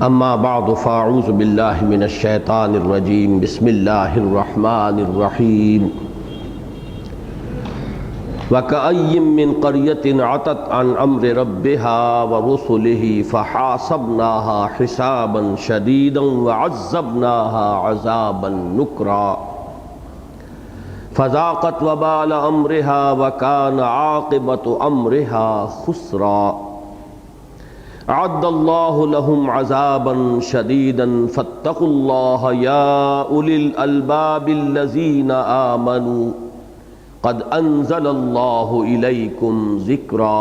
اما بعد فاعوذ باللہ من الشیطان الرجیم بسم اللہ الرحمن الرحیم وَكَأَيٍّ مِّن قَرْيَةٍ عَتَتْ عَنْ أَمْرِ رَبِّهَا وَرُسُلِهِ فَحَاسَبْنَاهَا حِسَابًا شَدِيدًا وَعَذَّبْنَاهَا عَذَابًا نُكْرًا فَذَاقَتْ وَبَالَ أَمْرِهَا وَكَانَ عَاقِبَةُ أَمْرِهَا خُسْرًا أَعَدَّ اللَّهُ لَهُمْ عَذَابًا شَدِيدًا فَاتَّقُوا اللَّهَ يَا أُولِي الْأَلْبَابِ الَّذِينَ آمَنُوا قد انزل اللہ الیکم ذکرا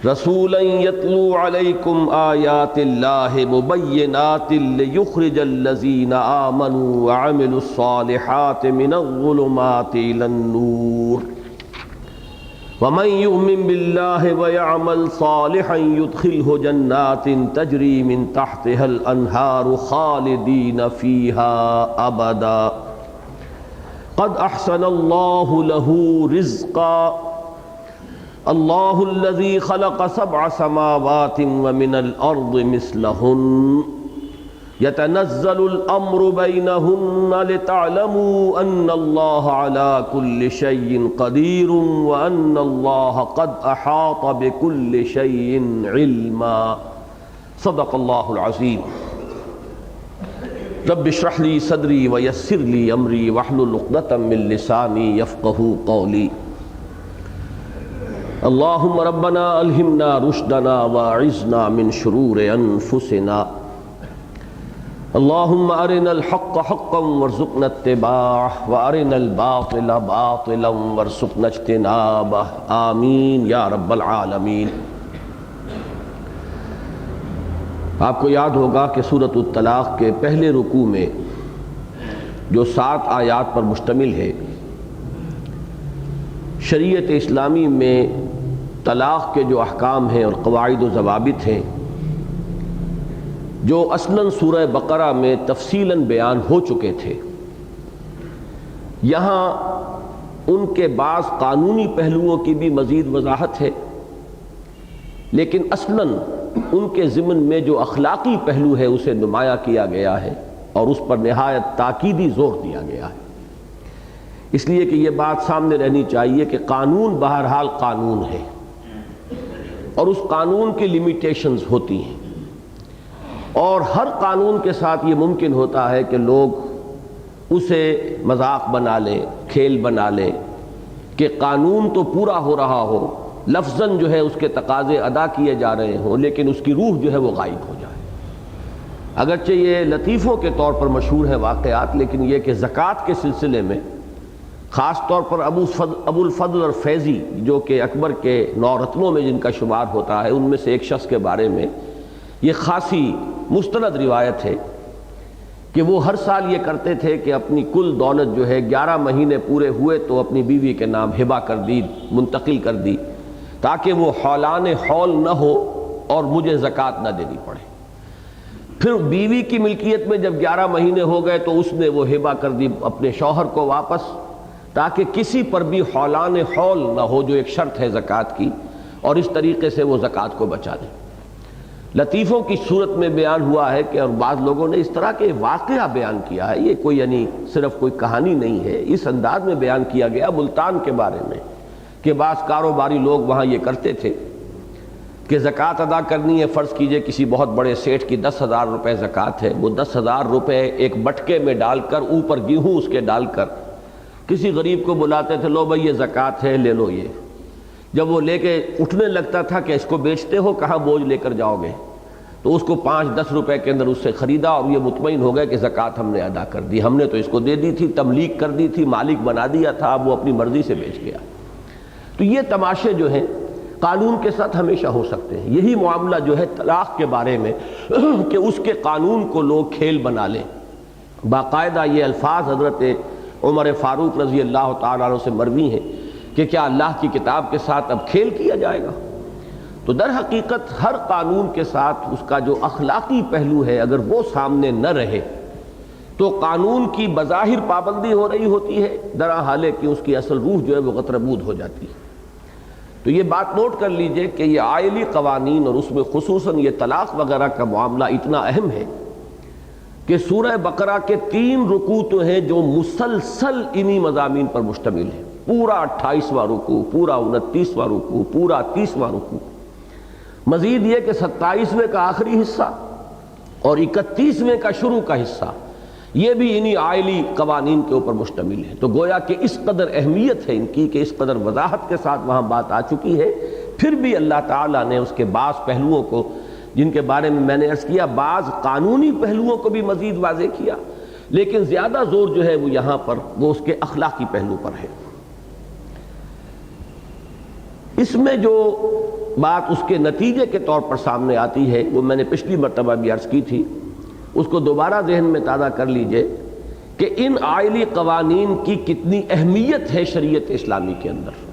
رسولا یتلو علیکم آیات اللہ مبینات لیخرج الذین آمنوا وعملوا الصالحات من الظلمات الی النور ومن یؤمن باللہ ویعمل صالحا یدخلہ جنات تجری من تحتها الانہار خالدین فیہا ابدا قد احسن اللہ له رزقا اللہ الذی خلق سبع سماوات ومن الارض مثلہن یتنزل الامر بینہن لتعلموا ان اللہ علی کل شیء قدیر وان اللہ قد احاط بکل شیء علما صدق اللہ العظیم رب اشرح لی صدری ویسر لی امری واحلل عقدۃ من لسانی یفقہوا قولی اللہم ربنا الہمنا رشدنا واعذنا من شرور انفسنا اللہم ارنا الحق حقا وارزقنا اتباعہ وارنا الباطل باطلا وارزقنا اجتنابہ آمین یا رب العالمین۔ آپ کو یاد ہوگا کہ سورۃ الطلاق کے پہلے رکوع میں جو 7 آیات پر مشتمل ہے، شریعت اسلامی میں طلاق کے جو احکام ہیں اور قواعد و ضوابط ہیں جو اصلاً سورہ بقرہ میں تفصیلاً بیان ہو چکے تھے، یہاں ان کے بعض قانونی پہلوؤں کی بھی مزید وضاحت ہے، لیکن اصلاً ان کے ضمن میں جو اخلاقی پہلو ہے اسے نمایاں کیا گیا ہے اور اس پر نہایت تاکیدی زور دیا گیا ہے۔ اس لیے کہ یہ بات سامنے رہنی چاہیے کہ قانون بہرحال قانون ہے اور اس قانون کی لیمیٹیشنز ہوتی ہیں، اور ہر قانون کے ساتھ یہ ممکن ہوتا ہے کہ لوگ اسے مذاق بنا لیں، کھیل بنا لیں کہ قانون تو پورا ہو رہا ہو، لفظاً جو ہے اس کے تقاضے ادا کیے جا رہے ہوں، لیکن اس کی روح جو ہے وہ غائب ہو جائے۔ اگرچہ یہ لطیفوں کے طور پر مشہور ہیں واقعات، لیکن یہ کہ زکوٰۃ کے سلسلے میں خاص طور پر ابو الفضل اور فیضی جو کہ اکبر کے 9 رتنوں میں جن کا شمار ہوتا ہے، ان میں سے ایک شخص کے بارے میں یہ خاصی مستند روایت ہے کہ وہ ہر سال یہ کرتے تھے کہ اپنی کل دولت جو ہے 11 مہینے پورے ہوئے تو اپنی بیوی کے نام ہبہ کر دی، منتقل کر دی، تاکہ وہ حولان حول نہ ہو اور مجھے زکوٰۃ نہ دینی پڑے۔ پھر بیوی کی ملکیت میں جب 11 مہینے ہو گئے تو اس نے وہ ہبہ کر دی اپنے شوہر کو واپس، تاکہ کسی پر بھی حولان حول نہ ہو جو ایک شرط ہے زکوٰۃ کی، اور اس طریقے سے وہ زکوٰۃ کو بچا دیں۔ لطیفوں کی صورت میں بیان ہوا ہے کہ اور بعض لوگوں نے اس طرح کے واقعہ بیان کیا ہے، یہ کوئی یعنی صرف کوئی کہانی نہیں ہے، اس انداز میں بیان کیا گیا ملتان کے بارے میں کہ بعض کاروباری لوگ وہاں یہ کرتے تھے کہ زکوٰۃ ادا کرنی ہے، فرض کیجئے کسی بہت بڑے سیٹھ کی 10,000 روپے زکوٰۃ ہے، وہ 10,000 روپے ایک بٹکے میں ڈال کر اوپر گیہوں اس کے ڈال کر کسی غریب کو بلاتے تھے، لو بھائی یہ زکوٰۃ ہے، لے لو یہ۔ جب وہ لے کے اٹھنے لگتا تھا کہ اس کو بیچتے ہو، کہاں بوجھ لے کر جاؤ گے، تو اس کو 5-10 روپے کے اندر اس سے خریدا اور یہ مطمئن ہو گئے کہ زکوٰۃ ہم نے ادا کر دی، ہم نے تو اس کو دے دی تھی، تملیک کر دی تھی، مالک بنا دیا تھا، اب وہ اپنی مرضی سے بیچ گیا۔ تو یہ تماشے جو ہیں قانون کے ساتھ ہمیشہ ہو سکتے ہیں۔ یہی معاملہ جو ہے طلاق کے بارے میں کہ اس کے قانون کو لوگ کھیل بنا لیں۔ باقاعدہ یہ الفاظ حضرت عمر فاروق رضی اللہ تعالیٰ عنہ سے مروی ہیں کہ کیا اللہ کی کتاب کے ساتھ اب کھیل کیا جائے گا؟ تو در حقیقت ہر قانون کے ساتھ اس کا جو اخلاقی پہلو ہے اگر وہ سامنے نہ رہے تو قانون کی بظاہر پابندی ہو رہی ہوتی ہے، در حالے کہ اس کی اصل روح جو ہے وہ غتربود ہو جاتی ہے۔ تو یہ بات نوٹ کر لیجئے کہ یہ آئلی قوانین اور اس میں خصوصاً یہ طلاق وغیرہ کا معاملہ اتنا اہم ہے کہ سورہ بقرہ کے 3 رکوع تو ہیں جو مسلسل انہی مضامین پر مشتمل ہیں، پورا 28واں رکوع، پورا 29واں رکوع، پورا 30واں رکوع، مزید یہ کہ 27ویں کا آخری حصہ اور 31ویں کا شروع کا حصہ، یہ بھی انہی آئلی قوانین کے اوپر مشتمل ہے۔ تو گویا کہ اس قدر اہمیت ہے ان کی کہ اس قدر وضاحت کے ساتھ وہاں بات آ چکی ہے، پھر بھی اللہ تعالیٰ نے اس کے بعض پہلوؤں کو جن کے بارے میں نے عرض کیا، بعض قانونی پہلوؤں کو بھی مزید واضح کیا، لیکن زیادہ زور جو ہے وہ یہاں پر وہ اس کے اخلاقی پہلو پر ہے۔ اس میں جو بات اس کے نتیجے کے طور پر سامنے آتی ہے وہ میں نے پچھلی مرتبہ بھی عرض کی تھی، اس کو دوبارہ ذہن میں تازہ کر لیجئے کہ ان آئلی قوانین کی کتنی اہمیت ہے شریعت اسلامی کے اندر۔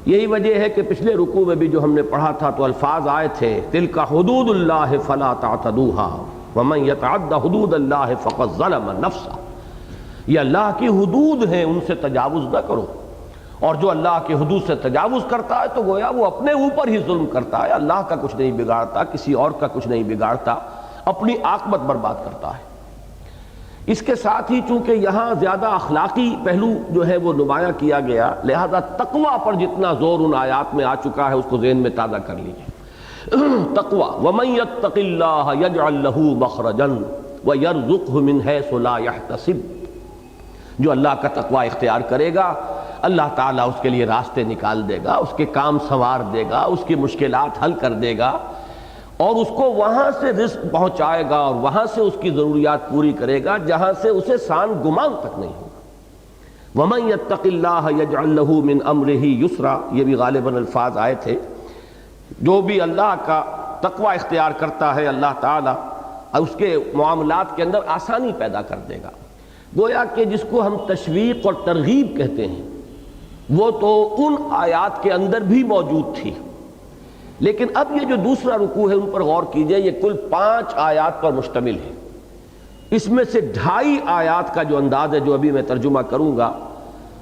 یہی وجہ ہے کہ پچھلے رکوع میں بھی جو ہم نے پڑھا تھا تو الفاظ آئے تھے تلک حدود اللہ فلا تعتدوها ومن یتعد حدود اللہ فقد ظلم نفسہ، یہ اللہ کی حدود ہیں، ان سے تجاوز نہ کرو، اور جو اللہ کی حدود سے تجاوز کرتا ہے تو گویا وہ اپنے اوپر ہی ظلم کرتا ہے، اللہ کا کچھ نہیں بگاڑتا، کسی اور کا کچھ نہیں بگاڑتا، اپنی عاقبت برباد کرتا ہے۔ اس کے ساتھ ہی چونکہ یہاں زیادہ اخلاقی پہلو جو ہے وہ نمایاں کیا گیا، لہذا تقوی پر جتنا زور ان آیات میں آ چکا ہے اس کو ذہن میں تازہ کر لیجیے۔ تقوی وَمَن يَتَّقِ اللَّهَ يَجْعَل لَّهُ مَخْرَجًا وَيَرْزُقْهُ مِنْ حَيْثُ لَا يَحْتَسِبُ، جو اللہ کا تقوی اختیار کرے گا اللہ تعالیٰ اس کے لیے راستے نکال دے گا، اس کے کام سنوار دے گا، اس کی مشکلات حل کر دے گا، اور اس کو وہاں سے رزق پہنچائے گا اور وہاں سے اس کی ضروریات پوری کرے گا جہاں سے اسے سان گمان تک نہیں ہوگا۔ وَمَن يَتَّقِ اللَّهَ يَجْعَل لَّهُ مِنْ أَمْرِهِ يُسْرًا، یہ بھی غالباً الفاظ آئے تھے، جو بھی اللہ کا تقوی اختیار کرتا ہے اللہ تعالیٰ اس کے معاملات کے اندر آسانی پیدا کر دے گا۔ گویا کہ جس کو ہم تشویق اور ترغیب کہتے ہیں وہ تو ان آیات کے اندر بھی موجود تھی، لیکن اب یہ جو دوسرا رکوع ہے ان پر غور کیجئے، یہ کل 5 آیات پر مشتمل ہے۔ اس میں سے 2.5 آیات کا جو انداز ہے جو ابھی میں ترجمہ کروں گا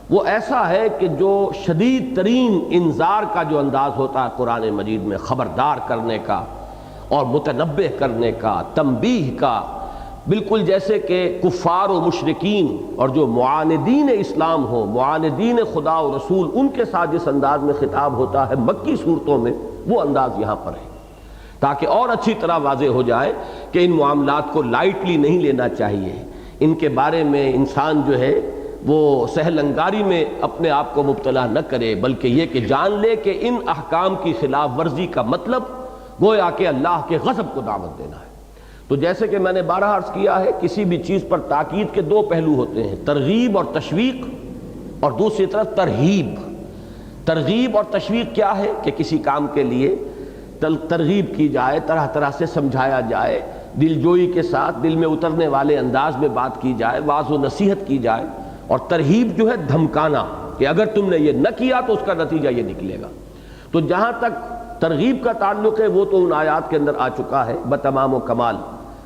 وہ ایسا ہے کہ جو شدید ترین انذار کا جو انداز ہوتا ہے قرآن مجید میں، خبردار کرنے کا اور متنبہ کرنے کا، تنبیہ کا، بالکل جیسے کہ کفار و مشرکین اور جو معاندین اسلام ہو، معاندین خدا و رسول، ان کے ساتھ جس انداز میں خطاب ہوتا ہے مکی صورتوں میں، وہ انداز یہاں پر ہے تاکہ اور اچھی طرح واضح ہو جائے کہ ان معاملات کو لائٹلی نہیں لینا چاہیے، ان کے بارے میں انسان جو ہے وہ سہل انگاری میں اپنے آپ کو مبتلا نہ کرے، بلکہ یہ کہ جان لے کہ ان احکام کی خلاف ورزی کا مطلب گویا کہ اللہ کے غضب کو دعوت دینا ہے۔ تو جیسے کہ میں نے بارہا عرض کیا ہے، کسی بھی چیز پر تاکید کے 2 پہلو ہوتے ہیں، ترغیب اور تشویق، اور دوسری طرف ترہیب۔ ترغیب اور تشویق کیا ہے کہ کسی کام کے لیے ترغیب کی جائے، طرح طرح سے سمجھایا جائے، دل جوئی کے ساتھ دل میں اترنے والے انداز میں بات کی جائے، واعظ و نصیحت کی جائے، اور ترہیب جو ہے دھمکانا کہ اگر تم نے یہ نہ کیا تو اس کا نتیجہ یہ نکلے گا۔ تو جہاں تک ترغیب کا تعلق ہے وہ تو ان آیات کے اندر آ چکا ہے بتمام و کمال،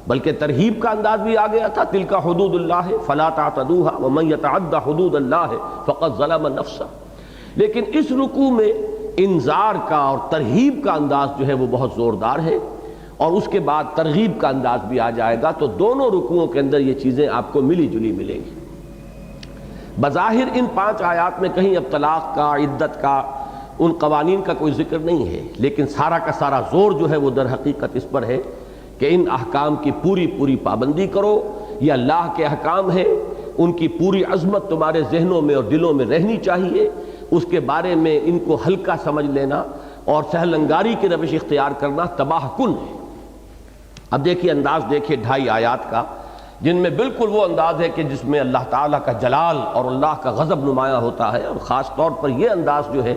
بلکہ ترہیب کا انداز بھی آ گیا تھا، تلک حدود اللہ فلا تعتدوها ومن یتعد حدود اللہ فقد ظلم نفسہ۔ لیکن اس رکوع میں انذار کا اور ترہیب کا انداز جو ہے وہ بہت زوردار ہے، اور اس کے بعد ترغیب کا انداز بھی آ جائے گا، تو دونوں رکوعوں کے اندر یہ چیزیں آپ کو ملی جلی ملیں گی۔ بظاہر ان 5 آیات میں کہیں اب طلاق کا، عدت کا، ان قوانین کا کوئی ذکر نہیں ہے، لیکن سارا کا سارا زور جو ہے وہ در حقیقت اس پر ہے کہ ان احکام کی پوری پابندی کرو، یہ اللہ کے احکام ہیں، ان کی پوری عظمت تمہارے ذہنوں میں اور دلوں میں رہنی چاہیے، اس کے بارے میں ان کو ہلکا سمجھ لینا اور سہل انگاری کی روش اختیار کرنا تباہ کن ہے۔ اب دیکھیے انداز دیکھیے 2.5 آیات کا، جن میں بالکل وہ انداز ہے کہ جس میں اللہ تعالیٰ کا جلال اور اللہ کا غضب نمایاں ہوتا ہے، اور خاص طور پر یہ انداز جو ہے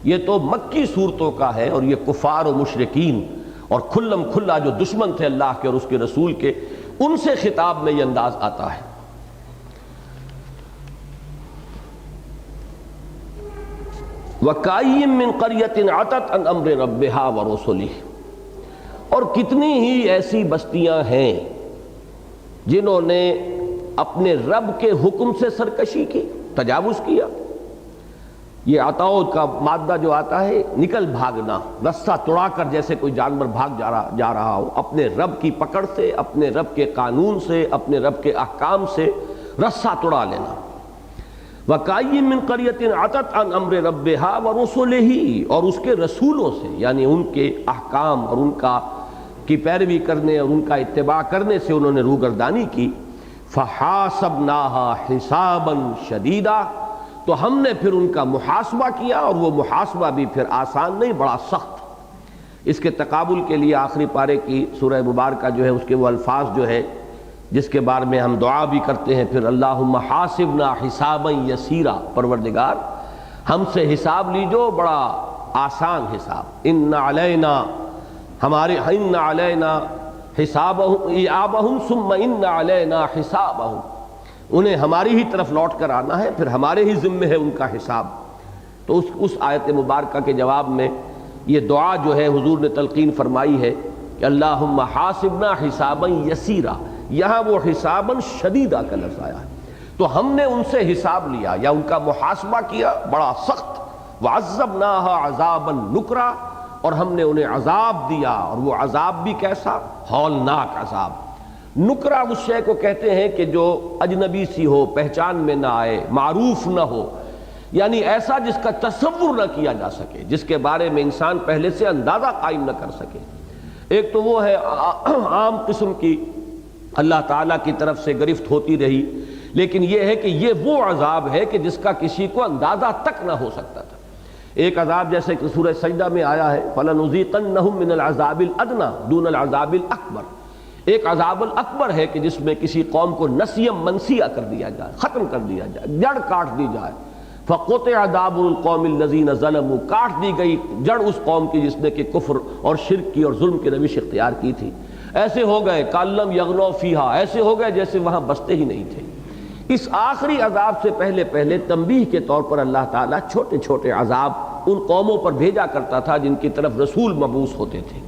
یہ تو مکی صورتوں کا ہے، اور یہ کفار و مشرکین اور کھلم کھلا جو دشمن تھے اللہ کے اور اس کے رسول کے، ان سے خطاب میں یہ انداز آتا ہے۔ وَكَأَيٍّ مِّن قَرْيَةٍ عَتَتْ عَنْ أَمْرِ رَبِّهَا وَرُسُلِهِ، اور کتنی ہی ایسی بستیاں ہیں جنہوں نے اپنے رب کے حکم سے سرکشی کی، تجاوز کیا، یہ عطاؤ کا مادہ جو آتا ہے نکل بھاگنا، رسہ توڑا کر جیسے کوئی جانور بھاگ جا رہا ہو، اپنے رب کی پکڑ سے، اپنے رب کے قانون سے، اپنے رب کے احکام سے رسہ توڑا لینا۔ وَكَأَيٍّ مِّن قَرْيَةٍ عَتَتْ عَنْ أَمْرِ رَبِّهَا وَرُسُلِهِ، اور اس کے رسولوں سے، یعنی ان کے احکام اور ان کی پیروی کرنے اور ان کا اتباع کرنے سے انہوں نے روگردانی کی۔ فَحَاسَبْنَاهَا حِسَابًا شَدِيدًا، تو ہم نے پھر ان کا محاسبہ کیا، اور وہ محاسبہ بھی پھر آسان نہیں، بڑا سخت۔ اس کے تقابل کے لیے آخری پارے کی سورہ مبارکہ جو ہے اس کے وہ الفاظ جو ہے جس کے بارے میں ہم دعا بھی کرتے ہیں پھر، اللہم حاسبنا حسابا یسیرا، پروردگار ہم سے حساب لیجو بڑا آسان حساب۔ ان علینا حسابہم ایابہم ثم ان علینا حسابہم، انہیں ہماری ہی طرف لوٹ کر آنا ہے، پھر ہمارے ہی ذمے ہے ان کا حساب۔ تو اس آیت مبارکہ کے جواب میں یہ دعا جو ہے حضور نے تلقین فرمائی ہے کہ اللہم حاسبنا حسابا یسیرا، یہاں وہ حسابا شدیدہ کا لفظ آیا ہے، تو ہم نے ان سے حساب لیا یا ان کا محاسبہ کیا بڑا سخت۔ وعذبناها عذابا نکرا، اور ہم نے انہیں عذاب دیا، اور وہ عذاب بھی کیسا؟ ہولناک عذاب۔ نکرا اس شے کو کہتے ہیں کہ جو اجنبی سی ہو، پہچان میں نہ آئے، معروف نہ ہو، یعنی ایسا جس کا تصور نہ کیا جا سکے، جس کے بارے میں انسان پہلے سے اندازہ قائم نہ کر سکے۔ ایک تو وہ ہے عام قسم کی اللہ تعالیٰ کی طرف سے گرفت ہوتی رہی، لیکن یہ ہے کہ یہ وہ عذاب ہے کہ جس کا کسی کو اندازہ تک نہ ہو سکتا تھا۔ ایک عذاب جیسے کہ سورہ سجدہ میں آیا ہے فَلَنُذِيقَنَّهُم مِّنَ الْعَذَابِ الْأَدْنَىٰ دُونَ الْعَذَابِ الْأَكْبَرِ، ایک عذاب الاکبر ہے کہ جس میں کسی قوم کو نسیم منسیہ کر دیا جائے، ختم کر دیا جائے، جڑ کاٹ دی جائے۔ فَقُطِعَ دَابُرُ الْقَوْمِ الَّذِينَ ظَلَمُوا، کاٹ دی گئی جڑ اس قوم کی جس نے کہ کفر اور شرک کی اور ظلم کی روش اختیار کی تھی۔ ایسے ہو گئے کَلَّمْ يَغْنَوْا فِيهَا، ایسے ہو گئے جیسے وہاں بستے ہی نہیں تھے۔ اس آخری عذاب سے پہلے تنبیہ کے طور پر اللہ تعالیٰ چھوٹے چھوٹے عذاب ان قوموں پر بھیجا کرتا تھا جن کی طرف رسول مبعوث ہوتے تھے،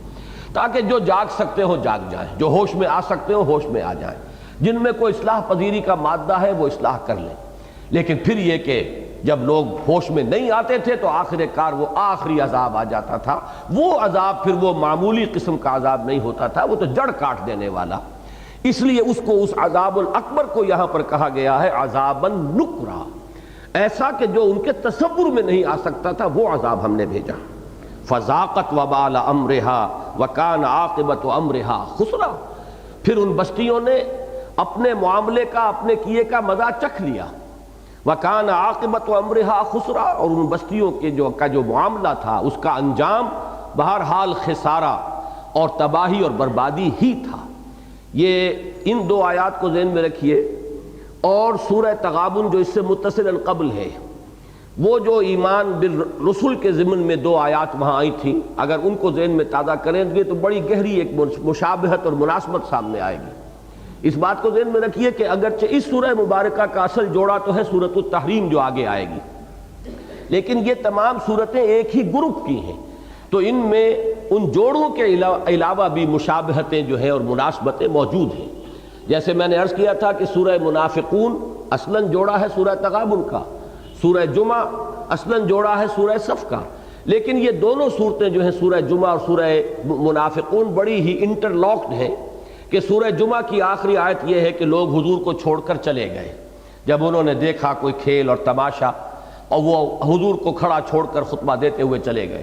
تاکہ جو جاگ سکتے ہو جاگ جائیں، جو ہوش میں آ سکتے ہو ہوش میں آ جائیں، جن میں کوئی اصلاح پذیری کا مادہ ہے وہ اصلاح کر لیں۔ لیکن پھر یہ کہ جب لوگ ہوش میں نہیں آتے تھے تو آخر کار وہ آخری عذاب آ جاتا تھا۔ وہ عذاب پھر وہ معمولی قسم کا عذاب نہیں ہوتا تھا، وہ تو جڑ کاٹ دینے والا، اس لیے اس کو اس عذاب الاکبر کو یہاں پر کہا گیا ہے عذابا نکرا، ایسا کہ جو ان کے تصور میں نہیں آ سکتا تھا وہ عذاب ہم نے بھیجا۔ فذاقت وبال امرہا وکان عاقبت امرہا خسرا، پھر ان بستیوں نے اپنے معاملے کا، اپنے کیے کا مزہ چکھ لیا۔ وکان عاقبت امرہا خسرا، اور ان بستیوں کے جو معاملہ تھا اس کا انجام بہرحال خسارہ اور تباہی اور بربادی ہی تھا۔ یہ ان دو آیات کو ذہن میں رکھیے، اور سورہ تغابن جو اس سے متصل قبل ہے، وہ جو ایمان بالرسل کے ضمن میں دو آیات وہاں آئی تھیں، اگر ان کو ذہن میں تازہ کریں گے تو بڑی گہری ایک مشابہت اور مناسبت سامنے آئے گی۔ اس بات کو ذہن میں رکھیے کہ اگرچہ اس سورہ مبارکہ کا اصل جوڑا تو ہے سورۃ التحریم جو آگے آئے گی، لیکن یہ تمام سورتیں ایک ہی گروپ کی ہیں، تو ان میں ان جوڑوں کے علاوہ بھی مشابہتیں جو ہیں اور مناسبتیں موجود ہیں۔ جیسے میں نے عرض کیا تھا کہ سورہ منافقون اصلاً جوڑا ہے سورہ تغابن کا، سورہ جمعہ اصلاً جوڑا ہے سورہ صف کا، لیکن یہ دونوں صورتیں جو ہیں سورہ جمعہ اور سورہ منافقون بڑی ہی انٹرلاکڈ ہیں، کہ سورہ جمعہ کی آخری آیت یہ ہے کہ لوگ حضور کو چھوڑ کر چلے گئے جب انہوں نے دیکھا کوئی کھیل اور تماشا، اور وہ حضور کو کھڑا چھوڑ کر خطبہ دیتے ہوئے چلے گئے۔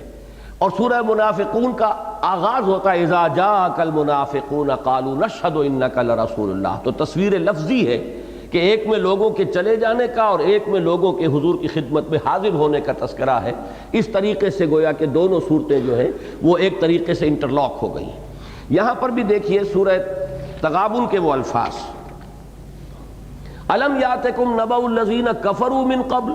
اور سورہ منافقون کا آغاز ہوتا ہے اذا جاءک المنافقون قالوا نشہد انک لرسول اللہ، تو تصویر لفظی ہے کہ ایک میں لوگوں کے چلے جانے کا اور ایک میں لوگوں کے حضور کی خدمت میں حاضر ہونے کا تذکرہ ہے۔ اس طریقے سے گویا کہ دونوں صورتیں جو ہیں وہ ایک طریقے سے انٹرلاک ہو گئی ہیں۔ یہاں پر بھی دیکھیے سورہ تغابن کے وہ الفاظ، الم یاتکم نبأ الذین کفروا من قبل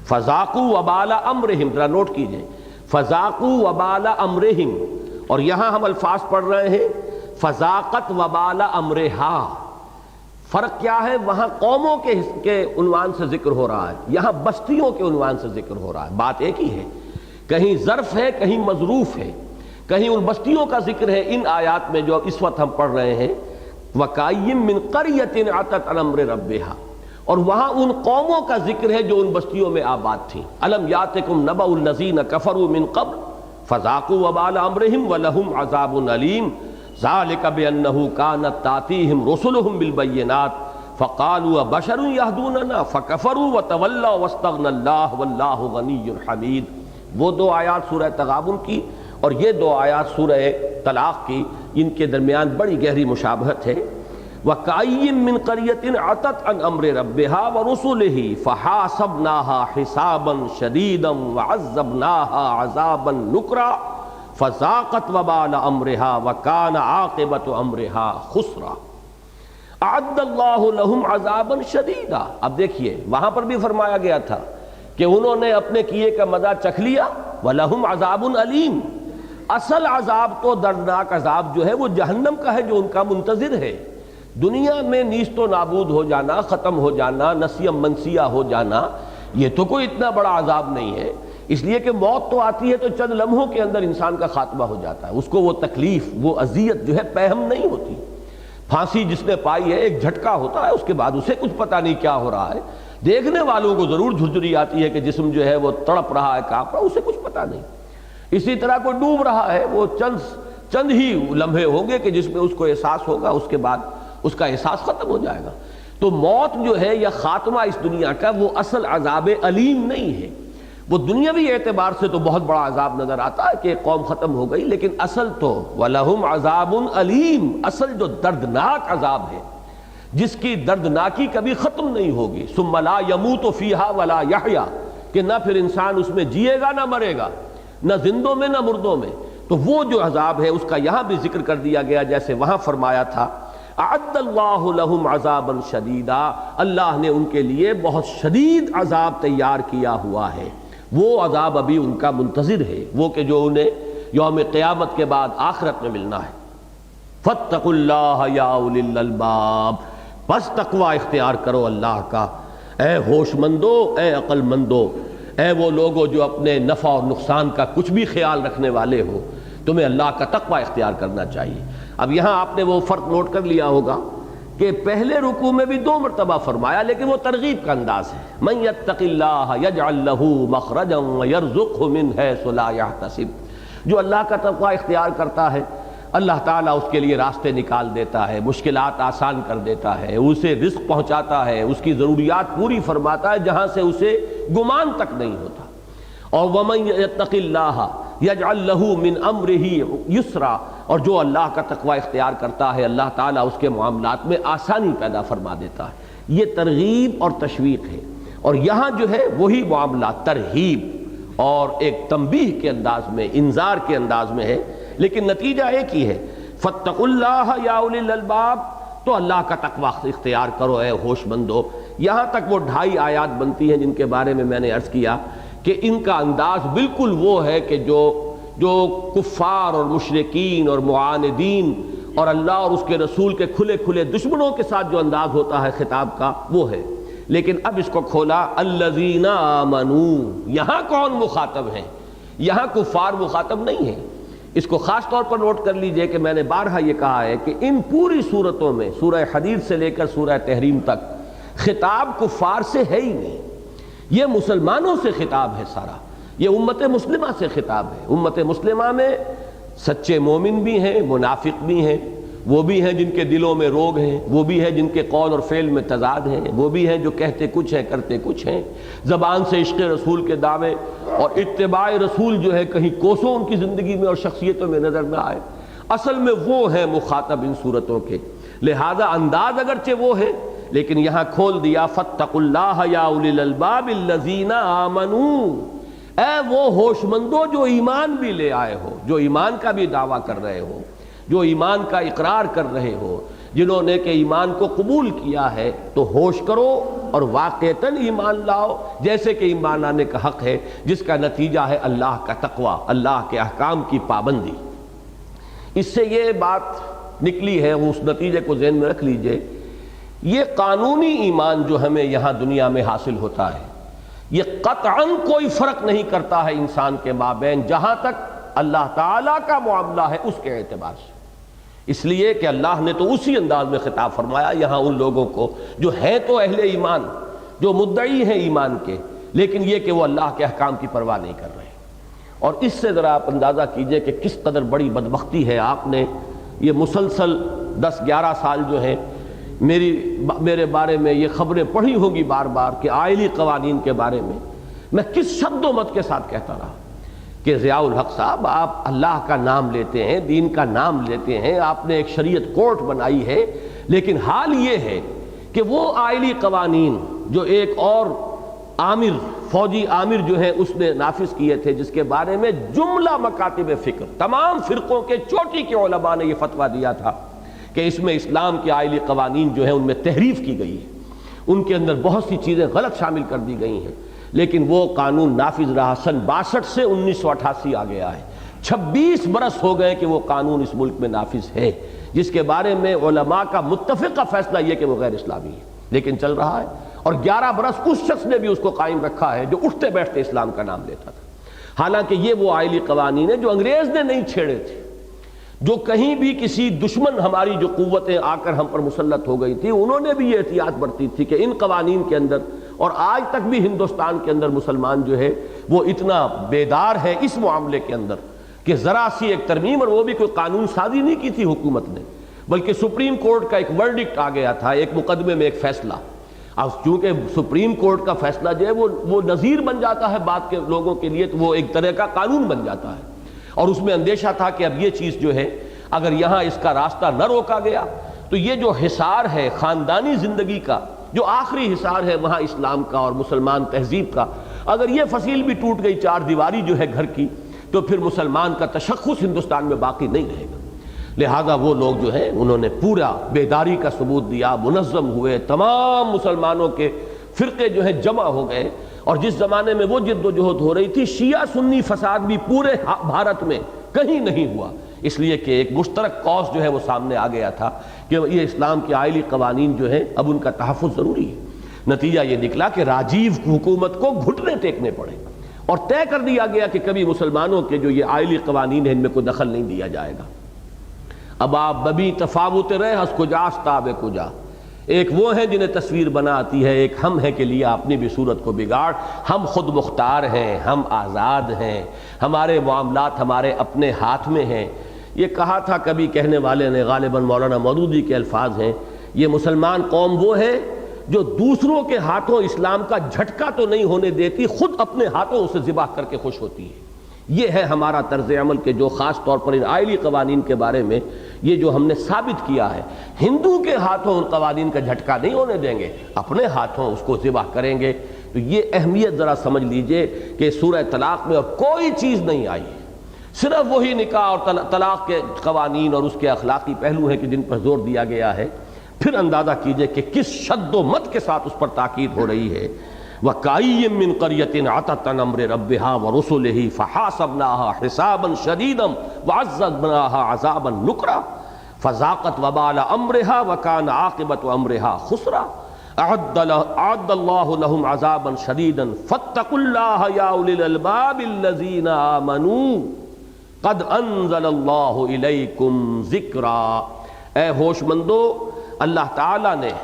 فذاقوا وبال امرہم، ذرا نوٹ کیجئے، فذاقوا وبال امرہم، اور یہاں ہم الفاظ پڑھ رہے ہیں فذاقت وبال امرہا۔ فرق کیا ہے؟ وہاں قوموں کے عنوان سے ذکر ہو رہا ہے، یہاں بستیوں کے عنوان سے ذکر ہو رہا ہے، بات ایک ہی ہے، کہیں ظرف ہے کہیں مظروف ہے، کہیں ان بستیوں کا ذکر ہے ان آیات میں جو اس وقت ہم پڑھ رہے ہیں، وَكَأَيٍّ مِّن قَرْيَةٍ عَتَتْ عَنْ أَمْرِ رَبِّهَا، اور وہاں ان قوموں کا ذکر ہے جو ان بستیوں میں آباد تھیں. الم یاتکم نبأ الذین کفروا من قبل فذاقوا وبال امرهم ولهم عذاب علیم ذلک بانه كانت تاتیہم رسلهم بالبینات فقالوا بشر یہدوننا فکفروا وتولوا واستغنى اللہ واللہ غنی حمید. وہ دو آیات سورہ تغابن کی اور یہ دو آیات سورہ طلاق کی، ان کے درمیان بڑی گہری مشابہت ہے. وَكَأَيٍّ مِّن قَرْيَةٍ عَتَتْ عَنْ أَمْرِ رَبِّهَا وَرُسُلِهِ فَحَاسَبْنَاهَا حِسَابًا شَدِيدًا وَعَذَّبْنَاهَا عَذَابًا نُكْرًا فَذَاقَتْ وَبَالَ أَمْرِهَا وَكَانَ عَاقِبَةُ أَمْرِهَا خُسْرًا. أَعَدَّ اللَّهُ لَهُمْ عَذَابًا شَدِيدًا. اب دیکھیے وہاں پر بھی فرمایا گیا تھا کہ انہوں نے اپنے کیے کا مزہ چکھ لیا. وَلَهُمْ عَذَابٌ أَلِيمٌ. اصل عذاب تو دردناک عذاب جو ہے وہ جہنم کا ہے جو ان کا منتظر ہے. دنیا میں نیست و نابود ہو جانا، ختم ہو جانا، نسیم منسیہ ہو جانا، یہ تو کوئی اتنا بڑا عذاب نہیں ہے. اس لیے کہ موت تو آتی ہے تو چند لمحوں کے اندر انسان کا خاتمہ ہو جاتا ہے، اس کو وہ تکلیف، وہ اذیت جو ہے پہم نہیں ہوتی. پھانسی جس نے پائی ہے ایک جھٹکا ہوتا ہے، اس کے بعد اسے کچھ پتہ نہیں کیا ہو رہا ہے. دیکھنے والوں کو ضرور جھرجھری آتی ہے کہ جسم جو ہے وہ تڑپ رہا ہے، کانپ رہا ہے، اسے کچھ پتہ نہیں. اسی طرح کوئی ڈوب رہا ہے، وہ چند ہی لمحے ہوں گے کہ جس میں اس کو احساس ہوگا، اس کے بعد اس کا احساس ختم ہو جائے گا. تو موت جو ہے یا خاتمہ اس دنیا کا وہ اصل عذاب علیم نہیں ہے. وہ دنیاوی اعتبار سے تو بہت بڑا عذاب نظر آتا ہے کہ ایک قوم ختم ہو گئی، لیکن اصل تو وَلَهُمْ عَذَابٌ علیم، اصل جو دردناک عذاب ہے جس کی دردناکی کبھی ختم نہیں ہوگی. ثُمَّ لَا يَمُوتُ فِيهَا وَلَا يَحْيَا، کہ نہ پھر انسان اس میں جیے گا نہ مرے گا، نہ زندوں میں نہ مردوں میں. تو وہ جو عذاب ہے اس کا یہاں بھی ذکر کر دیا گیا، جیسے وہاں فرمایا تھا اعد اللہ لہم عذابا شدیدا، اللہ نے ان کے لیے بہت شدید عذاب تیار کیا ہوا ہے. وہ عذاب ابھی ان کا منتظر ہے، وہ کہ جو انہیں یوم قیامت کے بعد آخرت میں ملنا ہے. فاتقوا اللہ یا اولی الالباب، بس تقوی اختیار کرو اللہ کا اے ہوش مندو، اے عقل مندو، اے وہ لوگوں جو اپنے نفع اور نقصان کا کچھ بھی خیال رکھنے والے ہو، تمہیں اللہ کا تقوی اختیار کرنا چاہیے. اب یہاں آپ نے وہ فرق نوٹ کر لیا ہوگا کہ پہلے رکوع میں بھی 2 مرتبہ فرمایا، لیکن وہ ترغیب کا انداز ہے. من یتق اللہ یجعل له مخرجا ویرزقه من حیث لا یحتسب. جو اللہ کا تقوی اختیار کرتا ہے اللہ تعالیٰ اس کے لیے راستے نکال دیتا ہے، مشکلات آسان کر دیتا ہے، اسے رزق پہنچاتا ہے، اس کی ضروریات پوری فرماتا ہے جہاں سے اسے گمان تک نہیں ہوتا. اور ومن یتق اللہ یجعل له من امرہ یسرا، اور جو اللہ کا تقوی اختیار کرتا ہے اللہ تعالیٰ اس کے معاملات میں آسانی پیدا فرما دیتا ہے. یہ ترغیب اور تشویق ہے، اور یہاں جو ہے وہی معاملہ ترہیب اور ایک تنبیہ کے انداز میں، انذار کے انداز میں ہے، لیکن نتیجہ ایک ہی ہے. فاتقوا اللہ یا اولی الالباب، تو اللہ کا تقوی اختیار کرو اے ہوش مندو. یہاں تک وہ 2.5 آیات بنتی ہیں جن کے بارے میں نے عرض کیا کہ ان کا انداز بالکل وہ ہے کہ جو کفار اور مشرکین اور معاندین اور اللہ اور اس کے رسول کے کھلے کھلے دشمنوں کے ساتھ جو انداز ہوتا ہے خطاب کا وہ ہے. لیکن اب اس کو کھولا الذین آمنوا، یہاں کون مخاطب ہیں؟ یہاں کفار مخاطب نہیں ہیں. اس کو خاص طور پر نوٹ کر لیجئے کہ میں نے بارہا یہ کہا ہے کہ ان پوری صورتوں میں سورہ حدید سے لے کر سورہ تحریم تک خطاب کفار سے ہے ہی نہیں. یہ مسلمانوں سے خطاب ہے سارا، یہ امت مسلمہ سے خطاب ہے. امت مسلمہ میں سچے مومن بھی ہیں، منافق بھی ہیں، وہ بھی ہیں جن کے دلوں میں روگ ہیں، وہ بھی ہیں جن کے قول اور فعل میں تضاد ہیں، وہ بھی ہیں جو کہتے کچھ ہیں کرتے کچھ ہیں. زبان سے عشق رسول کے دعوے اور اتباع رسول جو ہے کہیں کوسوں ان کی زندگی میں اور شخصیتوں میں نظر نہ آئے. اصل میں وہ ہیں مخاطب ان صورتوں کے، لہذا انداز اگرچہ وہ ہے لیکن یہاں کھول دیا فاتقوا اللہ یا اولی الالباب الذین آمنوا، اے وہ ہوش مندو جو ایمان بھی لے آئے ہو، جو ایمان کا بھی دعویٰ کر رہے ہو، جو ایمان کا اقرار کر رہے ہو، جنہوں نے کہ ایمان کو قبول کیا ہے، تو ہوش کرو اور واقعتاً ایمان لاؤ جیسے کہ ایمان لانے کا حق ہے، جس کا نتیجہ ہے اللہ کا تقوی، اللہ کے احکام کی پابندی. اس سے یہ بات نکلی ہے، اس نتیجے کو ذہن میں رکھ لیجئے. یہ قانونی ایمان جو ہمیں یہاں دنیا میں حاصل ہوتا ہے یہ قطعاً کوئی فرق نہیں کرتا ہے انسان کے مابین جہاں تک اللہ تعالیٰ کا معاملہ ہے اس کے اعتبار سے. اس لیے کہ اللہ نے تو اسی انداز میں خطاب فرمایا یہاں ان لوگوں کو جو ہیں تو اہل ایمان، جو مدعی ہیں ایمان کے، لیکن یہ کہ وہ اللہ کے احکام کی پرواہ نہیں کر رہے۔ اور اس سے ذرا آپ اندازہ کیجئے کہ کس قدر بڑی بدبختی ہے۔ آپ نے یہ مسلسل 10-11 سال جو ہیں میرے بارے میں یہ خبریں پڑھی ہوں گی بار بار کہ آئلی قوانین کے بارے میں کس شد و مت کے ساتھ کہتا رہا کہ ضیاء الحق صاحب آپ اللہ کا نام لیتے ہیں، دین کا نام لیتے ہیں، آپ نے ایک شریعت کورٹ بنائی ہے، لیکن حال یہ ہے کہ وہ آئلی قوانین جو ایک اور عامر، فوجی عامر جو ہے اس نے نافذ کیے تھے، جس کے بارے میں جملہ مکاتب فکر تمام فرقوں کے چوٹی کے علماء نے یہ فتویٰ دیا تھا کہ اس میں اسلام کے آئلی قوانین جو ہیں ان میں تحریف کی گئی ہے، ان کے اندر بہت سی چیزیں غلط شامل کر دی گئی ہیں، لیکن وہ قانون نافذ رہا۔ سن 62 سے 1988 آ گیا ہے، 26 برس ہو گئے کہ وہ قانون اس ملک میں نافذ ہے، جس کے بارے میں علماء کا متفقہ فیصلہ یہ کہ وہ غیر اسلامی ہے، لیکن چل رہا ہے۔ اور 11 برس اس شخص نے بھی اس کو قائم رکھا ہے جو اٹھتے بیٹھتے اسلام کا نام لیتا تھا، حالانکہ یہ وہ آئلی قوانین ہیں جو انگریز نے نہیں چھیڑے تھے، جو کہیں بھی کسی دشمن ہماری جو قوتیں آ کر ہم پر مسلط ہو گئی تھی انہوں نے بھی یہ احتیاط برتی تھی کہ ان قوانین کے اندر، اور آج تک بھی ہندوستان کے اندر مسلمان جو ہے وہ اتنا بیدار ہے اس معاملے کے اندر کہ ذرا سی ایک ترمیم، اور وہ بھی کوئی قانون سازی نہیں کی تھی حکومت نے، بلکہ سپریم کورٹ کا ایک ورڈکٹ آ گیا تھا، ایک مقدمے میں ایک فیصلہ۔ اب چونکہ سپریم کورٹ کا فیصلہ جو ہے وہ نظیر بن جاتا ہے بعد کے لوگوں کے لیے، تو وہ ایک طرح کا قانون بن جاتا ہے، اور اس میں اندیشہ تھا کہ اب یہ چیز جو ہے اگر یہاں اس کا راستہ نہ روکا گیا تو یہ جو حصار ہے خاندانی زندگی کا، جو آخری حصار ہے وہاں اسلام کا اور مسلمان تہذیب کا، اگر یہ فصیل بھی ٹوٹ گئی، چار دیواری جو ہے گھر کی، تو پھر مسلمان کا تشخص ہندوستان میں باقی نہیں رہے گا۔ لہذا وہ لوگ جو ہیں انہوں نے پورا بیداری کا ثبوت دیا، منظم ہوئے، تمام مسلمانوں کے فرقے جو ہیں جمع ہو گئے، اور جس زمانے میں وہ جد و جہد ہو رہی تھی، شیعہ سنی فساد بھی پورے بھارت میں کہیں نہیں ہوا، اس لیے کہ ایک مشترک کاز جو ہے وہ سامنے آ گیا تھا کہ یہ اسلام کے آئلی قوانین جو ہیں اب ان کا تحفظ ضروری ہے۔ نتیجہ یہ نکلا کہ راجیو حکومت کو گھٹنے ٹیکنے پڑے، اور طے کر دیا گیا کہ کبھی مسلمانوں کے جو یہ آئلی قوانین ہیں ان میں کوئی دخل نہیں دیا جائے گا۔ اب آپ ببی تفاوت رہے ہس کجاست تاب کجا، ایک وہ ہیں جنہیں تصویر بنا آتی ہے، ایک ہم ہیں کہ لیا اپنی بھی صورت کو بگاڑ، ہم خود مختار ہیں، ہم آزاد ہیں، ہمارے معاملات ہمارے اپنے ہاتھ میں ہیں۔ یہ کہا تھا کبھی کہنے والے نے، غالباً مولانا مودودی کے الفاظ ہیں، یہ مسلمان قوم وہ ہے جو دوسروں کے ہاتھوں اسلام کا جھٹکا تو نہیں ہونے دیتی، خود اپنے ہاتھوں اسے ذبح کر کے خوش ہوتی ہے۔ یہ ہے ہمارا طرز عمل کہ جو خاص طور پر ان آئلی قوانین کے بارے میں یہ جو ہم نے ثابت کیا ہے، ہندو کے ہاتھوں ان قوانین کا جھٹکا نہیں ہونے دیں گے، اپنے ہاتھوں اس کو ذبح کریں گے۔ تو یہ اہمیت ذرا سمجھ لیجئے کہ سورہ طلاق میں اب کوئی چیز نہیں آئی ہے، صرف وہی نکاح اور طلاق کے قوانین اور اس کے اخلاقی پہلو ہیں کہ جن پر زور دیا گیا ہے۔ پھر اندازہ کیجئے کہ کس شد و مت کے ساتھ اس پر تاکید ہو رہی ہے۔ وَكَأَيٍّ مِّن قَرْيَةٍ عَتَتْ عَنْ أَمْرِ رَبِّهَا وَرُسُلِهِ فَحَاسَبْنَاهَا حِسَابًا شَدِيدًا وَعَذَّبْنَاهَا عَذَابًا نُكْرًا فَذَاقَتْ وَبَالَ أَمْرِهَا وَكَانَ عَاقِبَةُ أَمْرِهَا خُسْرًا أَعَدَّ اللَّهُ لَهُمْ عَذَابًا شَدِيدًا فَاتَّقُوا اللَّهَ يَا أُولِي الْأَلْبَابِ الَّذِينَ آمَنُوا قَدْ أَنزَلَ اللَّهُ إِلَيْكُمْ ذِكْرًا۔ اے ہوش مندو، اللہ تعالیٰ نے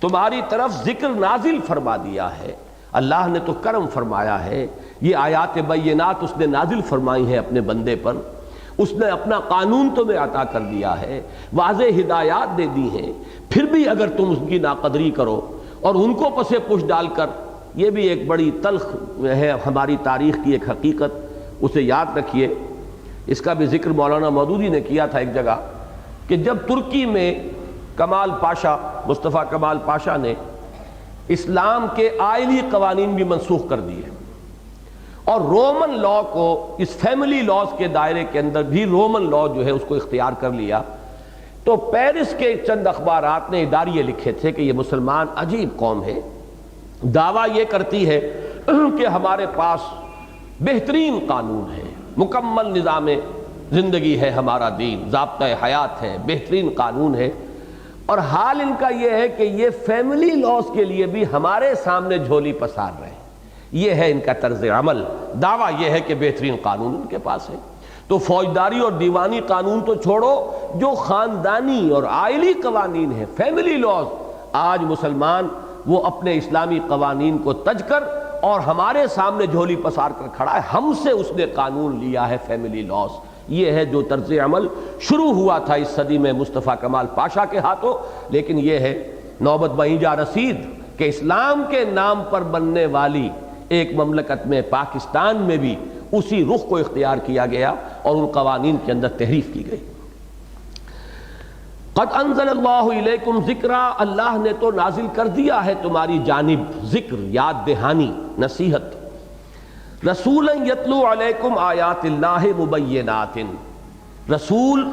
تمہاری طرف ذکر نازل فرما دیا ہے، اللہ نے تو کرم فرمایا ہے، یہ آیات بینات اس نے نازل فرمائی ہیں اپنے بندے پر، اس نے اپنا قانون تمہیں عطا کر دیا ہے، واضح ہدایات دے دی ہیں، پھر بھی اگر تم اس کی ناقدری کرو اور ان کو پس پش ڈال کر، یہ بھی ایک بڑی تلخ ہے ہماری تاریخ کی ایک حقیقت، اسے یاد رکھیے۔ اس کا بھی ذکر مولانا مودودی نے کیا تھا ایک جگہ کہ جب ترکی میں کمال پاشا، مصطفیٰ کمال پاشا نے اسلام کے آئلی قوانین بھی منسوخ کر دیے اور رومن لا کو، اس فیملی لاز کے دائرے کے اندر بھی رومن لا جو ہے اس کو اختیار کر لیا، تو پیرس کے چند اخبارات نے اداریے لکھے تھے کہ یہ مسلمان عجیب قوم ہے، دعویٰ یہ کرتی ہے کہ ہمارے پاس بہترین قانون ہے، مکمل نظام زندگی ہے، ہمارا دین، ضابطۂ حیات ہے، بہترین قانون ہے، اور حال ان کا یہ ہے کہ یہ فیملی لاز کے لیے بھی ہمارے سامنے جھولی پسار رہے ہیں۔ یہ ہے ان کا طرز عمل، دعویٰ یہ ہے کہ بہترین قانون ان کے پاس ہے۔ تو فوجداری اور دیوانی قانون تو چھوڑو، جو خاندانی اور عائلی قوانین ہیں، فیملی لاز، آج مسلمان وہ اپنے اسلامی قوانین کو تج کر اور ہمارے سامنے جھولی پسار کر کھڑا ہے، ہم سے اس نے قانون لیا ہے فیملی لاز۔ یہ ہے جو طرز عمل شروع ہوا تھا اس صدی میں مصطفیٰ کمال پاشا کے ہاتھوں، لیکن یہ ہے نوبت وہیں جا رسید کہ اسلام کے نام پر بننے والی ایک مملکت میں، پاکستان میں بھی اسی رخ کو اختیار کیا گیا اور ان قوانین کے اندر تحریف کی گئی۔ قد انزل اللہ الیکم ذکرا، اللہ نے تو نازل کر دیا ہے تمہاری جانب ذکر، یاد دہانی، نصیحت۔ رسولا یتلو علیکم آیات اللہ مبینات، رسول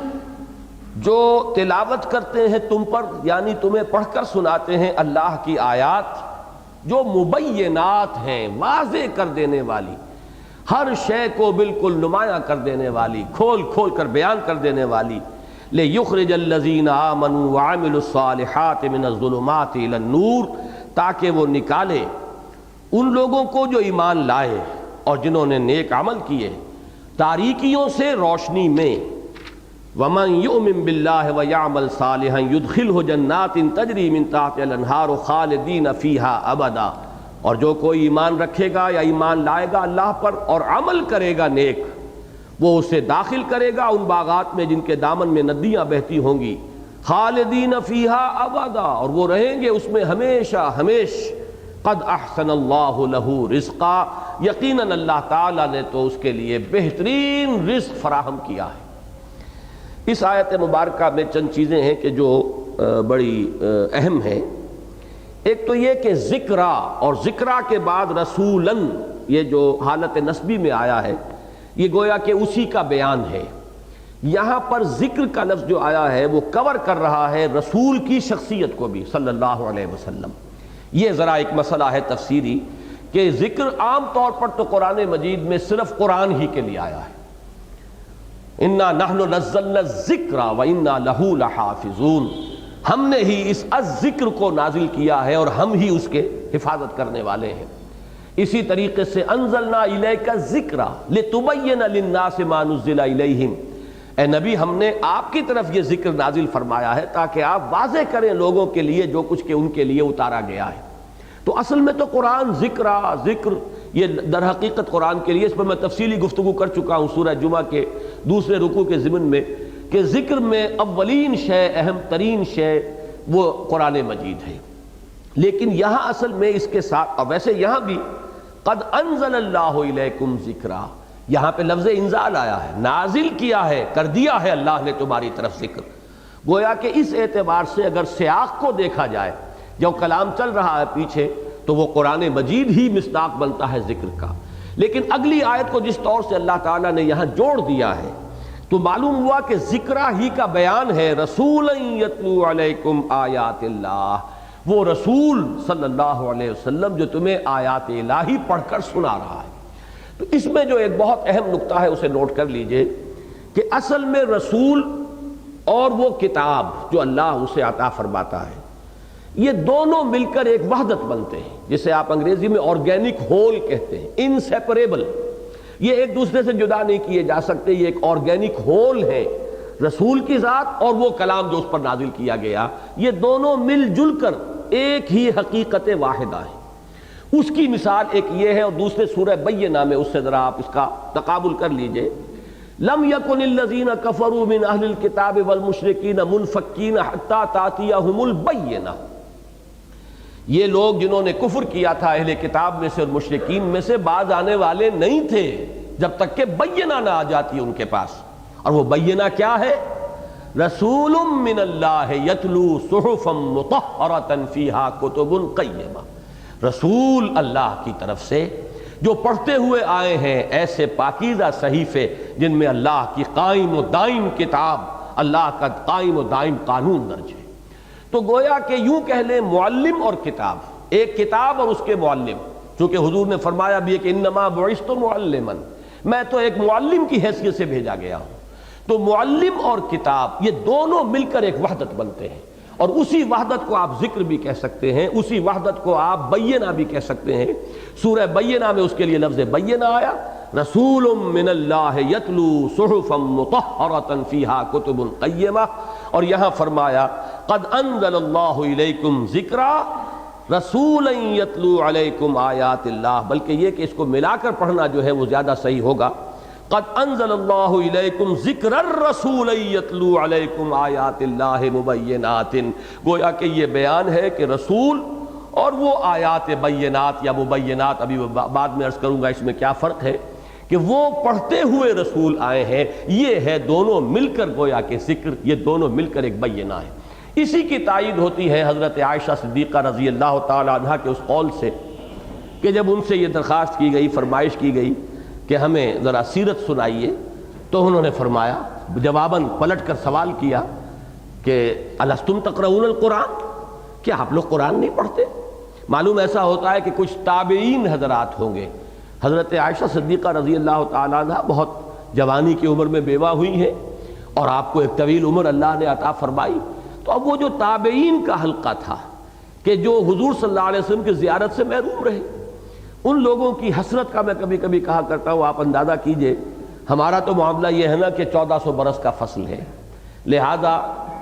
جو تلاوت کرتے ہیں تم پر، یعنی تمہیں پڑھ کر سناتے ہیں اللہ کی آیات جو مبینات ہیں، واضح کر دینے والی، ہر شے کو بالکل نمایاں کر دینے والی، کھول کھول کر بیان کر دینے والی۔ لِيُخْرِجَ الَّذِينَ آمَنُوا وَعَمِلُوا الصَّالِحَاتِ مِنَ الظُّلُمَاتِ إِلَى النُّورِ، تاکہ وہ نکالے ان لوگوں کو جو ایمان لائے اور جنہوں نے نیک عمل کیے تاریکیوں سے روشنی میں۔ وَمَن يُؤْمِن بِاللَّهِ وَيَعْمَلْ صَالِحًا يُدْخِلْهُ جَنَّاتٍ تَجْرِي مِن تَحْتِهَا الْأَنْهَارُ خَالِدِينَ فِيهَا أَبَدًا، اور جو کوئی ایمان رکھے گا یا ایمان لائے گا اللہ پر اور عمل کرے گا نیک، وہ اسے داخل کرے گا ان باغات میں جن کے دامن میں ندیاں بہتی ہوں گی، خالدین فیہا ابدا، اور وہ رہیں گے اس میں ہمیشہ ہمیش۔ قد احسن اللہ لہ رزقا، یقیناً اللہ تعالیٰ نے تو اس کے لیے بہترین رزق فراہم کیا ہے۔ اس آیت مبارکہ میں چند چیزیں ہیں کہ جو بڑی اہم ہیں۔ ایک تو یہ کہ ذکرا، اور ذکرا کے بعد رسولن، یہ جو حالت نسبی میں آیا ہے یہ گویا کہ اسی کا بیان ہے۔ یہاں پر ذکر کا لفظ جو آیا ہے وہ کور کر رہا ہے رسول کی شخصیت کو بھی صلی اللہ علیہ وسلم۔ یہ ذرا ایک مسئلہ ہے تفسیری کہ ذکر عام طور پر تو قرآن مجید میں صرف قرآن ہی کے لیے آیا ہے، انا نحن نزلنا الذکر وانا لہ لحافظون، ہم نے ہی اس الذکر کو نازل کیا ہے اور ہم ہی اس کے حفاظت کرنے والے ہیں۔ اسی طریقے سے انزلنا الیک الذکر لتبین للناس ما نزل الیہم، اے نبی ہم نے آپ کی طرف یہ ذکر نازل فرمایا ہے تاکہ آپ واضح کریں لوگوں کے لیے جو کچھ کہ ان کے لیے اتارا گیا ہے۔ تو اصل میں تو قرآن ذکر یہ در حقیقت قرآن کے لیے، اس پر میں تفصیلی گفتگو کر چکا ہوں سورہ جمعہ کے دوسرے رکوع کے ضمن میں، کہ ذکر میں اولین شے، اہم ترین شے وہ قرآن مجید ہے۔ لیکن یہاں اصل میں اس کے ساتھ، اور ویسے یہاں بھی قد انزل اللہ الیکم ذکرا، یہاں پہ لفظ انزال آیا ہے، نازل کیا ہے، کر دیا ہے اللہ نے تمہاری طرف ذکر۔ گویا کہ اس اعتبار سے اگر سیاق کو دیکھا جائے، جو کلام چل رہا ہے پیچھے، تو وہ قرآن مجید ہی مصداق بنتا ہے ذکر کا۔ لیکن اگلی آیت کو جس طور سے اللہ تعالیٰ نے یہاں جوڑ دیا ہے تو معلوم ہوا کہ ذکرہ ہی کا بیان ہے، رسولا یتلو علیکم آیات اللہ، وہ رسول صلی اللہ علیہ وسلم جو تمہیں آیات الہی پڑھ کر سنا رہا ہے۔ تو اس میں جو ایک بہت اہم نقطہ ہے اسے نوٹ کر لیجئے کہ اصل میں رسول اور وہ کتاب جو اللہ اسے عطا فرماتا ہے، یہ دونوں مل کر ایک وحدت بنتے ہیں، جسے آپ انگریزی میں آرگینک ہول کہتے ہیں، انسیپریبل، یہ ایک دوسرے سے جدا نہیں کیے جا سکتے، یہ ایک آرگینک ہول ہے۔ رسول کی ذات اور وہ کلام جو اس پر نازل کیا گیا، یہ دونوں مل جل کر ایک ہی حقیقت واحدہ ہے۔ اس کی مثال ایک یہ ہے، اور دوسرے سورہ بینہ میں اس سے ذرا آپ اس کا تقابل کر لیجئے۔ لم یکن الذین کفروا من اہل الکتاب والمشرکین منفکین حتی تأتیہم البینہ، یہ لوگ جنہوں نے کفر کیا تھا اہل کتاب میں سے اور مشرکین میں سے باز آنے والے نہیں تھے جب تک کہ بینہ نہ آ جاتی ان کے پاس۔ اور وہ بینہ کیا ہے؟ رسول من اللہ یتلو صحفا مطہرۃ فیہا کتب قیمہ، رسول اللہ کی طرف سے جو پڑھتے ہوئے آئے ہیں ایسے پاکیزہ صحیفے جن میں اللہ کی قائم و دائم کتاب، اللہ کا قائم و دائم قانون درج ہے۔ تو گویا کہ یوں کہہ لیں معلم اور کتاب، ایک کتاب اور اس کے معلم، چونکہ حضور نے فرمایا بھی ہے کہ انما بعثت معلما، میں تو ایک معلم کی حیثیت سے بھیجا گیا ہوں۔ تو معلم اور کتاب یہ دونوں مل کر ایک وحدت بنتے ہیں، اور اسی وحدت کو آپ ذکر بھی کہہ سکتے ہیں، اسی وحدت کو آپ بینہ بھی کہہ سکتے ہیں۔ سورہ بینہ میں اس کے لیے لفظ بینہ آیا، رسول من اللہ یتلو صحفا مطہرۃ فیہا کتب قیمہ، اور یہاں فرمایا قد انزل اللہ الیکم ذکرا رسولا یتلو علیکم آیات اللہ، بلکہ یہ کہ اس کو ملا کر پڑھنا جو ہے وہ زیادہ صحیح ہوگا، قد انزل اللہ الیکم ذکر الرسول یتلو علیکم آیات اللہ مبینات، گویا کہ یہ بیان ہے کہ رسول اور وہ آیات بینات یا مبینات، ابھی بعد میں عرض کروں گا اس میں کیا فرق ہے، کہ وہ پڑھتے ہوئے رسول آئے ہیں، یہ ہے دونوں مل کر گویا کہ ذکر، یہ دونوں مل کر ایک بینہ ہے۔ اسی کی تائید ہوتی ہے حضرت عائشہ صدیقہ رضی اللہ تعالی عنہا کے اس قول سے کہ جب ان سے یہ درخواست کی گئی، فرمائش کی گئی کہ ہمیں ذرا سیرت سنائیے، تو انہوں نے فرمایا، جواباً پلٹ کر سوال کیا کہ الستم تقرؤون القرآن، کیا آپ لوگ قرآن نہیں پڑھتے؟ معلوم ایسا ہوتا ہے کہ کچھ تابعین حضرات ہوں گے، حضرت عائشہ صدیقہ رضی اللہ تعالی عنہا بہت جوانی کی عمر میں بیوہ ہوئی ہیں اور آپ کو ایک طویل عمر اللہ نے عطا فرمائی، تو اب وہ جو تابعین کا حلقہ تھا کہ جو حضور صلی اللہ علیہ وسلم کی زیارت سے محروم رہے، ان لوگوں کی حسرت کا میں کبھی کبھی کہا کرتا ہوں، آپ اندازہ کیجئے ہمارا تو معاملہ یہ ہے نا کہ 1400 برس کا فصل ہے، لہذا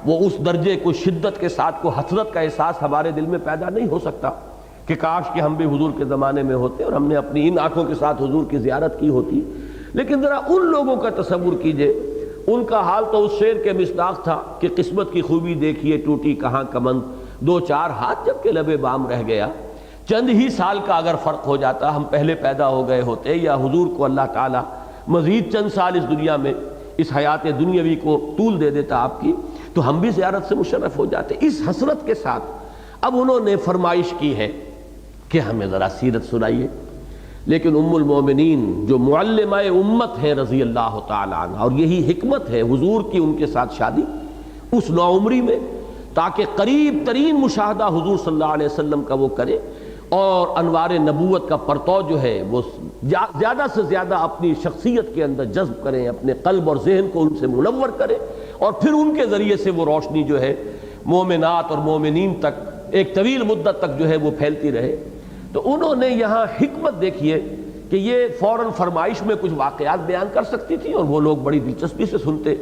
وہ اس درجے کو شدت کے ساتھ کو حسرت کا احساس ہمارے دل میں پیدا نہیں ہو سکتا کہ کاش کہ ہم بھی حضور کے زمانے میں ہوتے اور ہم نے اپنی ان آنکھوں کے ساتھ حضور کی زیارت کی ہوتی۔ لیکن ذرا ان لوگوں کا تصور کیجئے، ان کا حال تو اس شعر کے مصداق تھا کہ قسمت کی خوبی دیکھیے ٹوٹی کہاں کمند، دو چار ہاتھ جب کہ لبے بام رہ گیا، چند ہی سال کا اگر فرق ہو جاتا، ہم پہلے پیدا ہو گئے ہوتے یا حضور کو اللہ تعالیٰ مزید چند سال اس دنیا میں، اس حیات دنیاوی کو طول دے دیتا آپ کی، تو ہم بھی زیارت سے مشرف ہو جاتے۔ اس حسرت کے ساتھ اب انہوں نے فرمائش کی ہے کہ ہمیں ذرا سیرت سنائیے، لیکن ام المومنین جو معلمہ امت ہے رضی اللہ تعالی عنہ، اور یہی حکمت ہے حضور کی ان کے ساتھ شادی اس نوعمری میں، تاکہ قریب ترین مشاہدہ حضور صلی اللہ علیہ وسلم کا وہ کرے اور انوار نبوت کا پرتو جو ہے وہ زیادہ سے زیادہ اپنی شخصیت کے اندر جذب کریں، اپنے قلب اور ذہن کو ان سے منور کریں، اور پھر ان کے ذریعے سے وہ روشنی جو ہے مومنات اور مومنین تک ایک طویل مدت تک جو ہے وہ پھیلتی رہے۔ تو انہوں نے یہاں حکمت دیکھیے کہ یہ فوراً فرمائش میں کچھ واقعات بیان کر سکتی تھی اور وہ لوگ بڑی دلچسپی سے سنتے،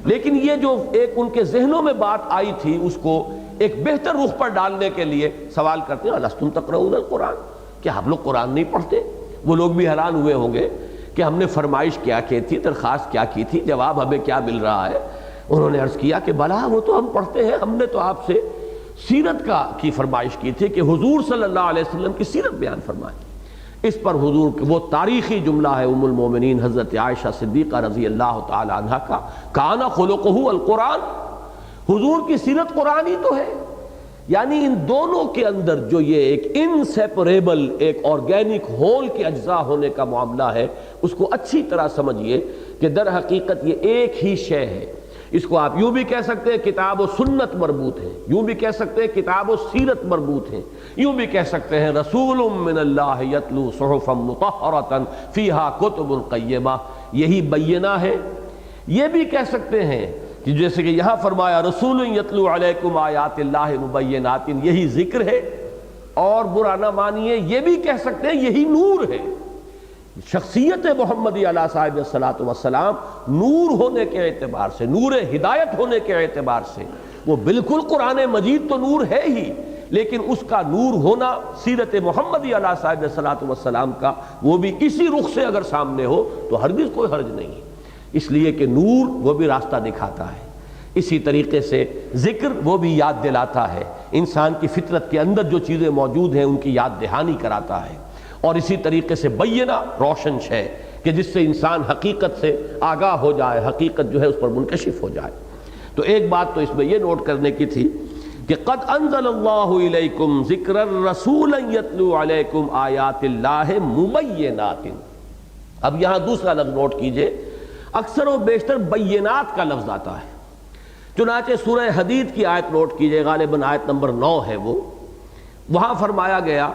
لیکن یہ جو ایک ان کے ذہنوں میں بات آئی تھی اس کو ایک بہتر رخ پر ڈالنے کے لیے سوال کرتے ہیں الستم تقرؤون القرآن، کیا آپ لوگ قرآن نہیں پڑھتے؟ وہ لوگ بھی حیران ہوئے ہوں گے کہ ہم نے فرمائش کیا کی تھی، درخواست کیا کی تھی، جواب ہمیں کیا مل رہا ہے۔ انہوں نے عرض کیا کہ بلا وہ تو ہم پڑھتے ہیں، ہم نے تو آپ سے سیرت کی فرمائش کی تھی کہ حضور صلی اللہ علیہ وسلم کی سیرت بیان فرمائیں۔ اس پر حضور وہ تاریخی جملہ ہے ام المومنین حضرت عائشہ صدیقہ رضی اللہ تعالی عنہا کا، کان خلقہ القرآن، حضور کی سیرت قرآن ہی تو ہے۔ یعنی ان دونوں کے اندر جو یہ ایک انسیپریبل ایک آرگینک ہول کے اجزاء ہونے کا معاملہ ہے، اس کو اچھی طرح سمجھیے کہ در حقیقت یہ ایک ہی شے ہے۔ اس کو آپ یوں بھی کہہ سکتے ہیں کتاب و سنت مربوط ہے، یوں بھی کہہ سکتے ہیں کتاب و سیرت مربوط ہیں، یوں بھی کہہ سکتے ہیں رسول من اللہ یتلو صحفا مطہرۃ فیہا کتب قیمہ، یہی بینہ ہے۔ یہ بھی کہہ سکتے ہیں کہ جیسے کہ یہاں فرمایا رسول یتلو علیکم آیات اللہ مبینات، یہی ذکر ہے، اور برا نہ مانیے یہ بھی کہہ سکتے ہیں یہی نور ہے۔ شخصیت محمدی علیہ صاحب الصلاۃ والسلام نور ہونے کے اعتبار سے، نور ہدایت ہونے کے اعتبار سے وہ بالکل قرآن مجید تو نور ہے ہی، لیکن اس کا نور ہونا سیرت محمدی علیہ صاحب الصلاۃ والسلام کا وہ بھی اسی رخ سے اگر سامنے ہو تو ہرگز کوئی حرج نہیں ہے، اس لیے کہ نور وہ بھی راستہ دکھاتا ہے، اسی طریقے سے ذکر وہ بھی یاد دلاتا ہے، انسان کی فطرت کے اندر جو چیزیں موجود ہیں ان کی یاد دہانی کراتا ہے، اور اسی طریقے سے بینہ روشن شے کہ جس سے انسان حقیقت سے آگاہ ہو جائے، حقیقت جو ہے اس پر منکشف ہو جائے۔ تو ایک بات تو اس میں یہ نوٹ کرنے کی تھی کہ قد انزل اللہ الیکم ذکرا رسولا یتلو علیکم آیات اللہ مبینات۔ اب یہاں دوسرا لفظ نوٹ کیجئے، اکثر و بیشتر بینات کا لفظ آتا ہے، چنانچہ سورہ حدید کی آیت نوٹ کیجئے، غالباً آیت نمبر 9 ہے وہ، وہاں فرمایا گیا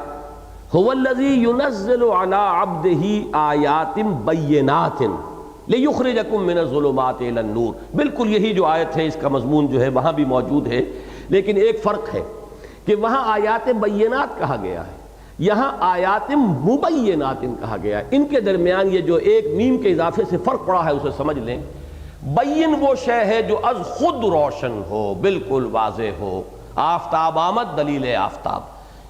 هو الذی ينزل على عبده آیات بینات لیخرجکم من الظلمات الی النور۔ بالکل یہی جو آیت ہے اس کا مضمون جو ہے وہاں بھی موجود ہے، لیکن ایک فرق ہے کہ وہاں آیات بینات کہا گیا ہے، یہاں آیات مبینات کہا گیا ہے، ان کے درمیان یہ جو ایک میم کے اضافے سے فرق پڑا ہے اسے سمجھ لیں۔ بین وہ شے ہے جو از خود روشن ہو، بالکل واضح ہو، آفتاب آمد دلیل آفتاب۔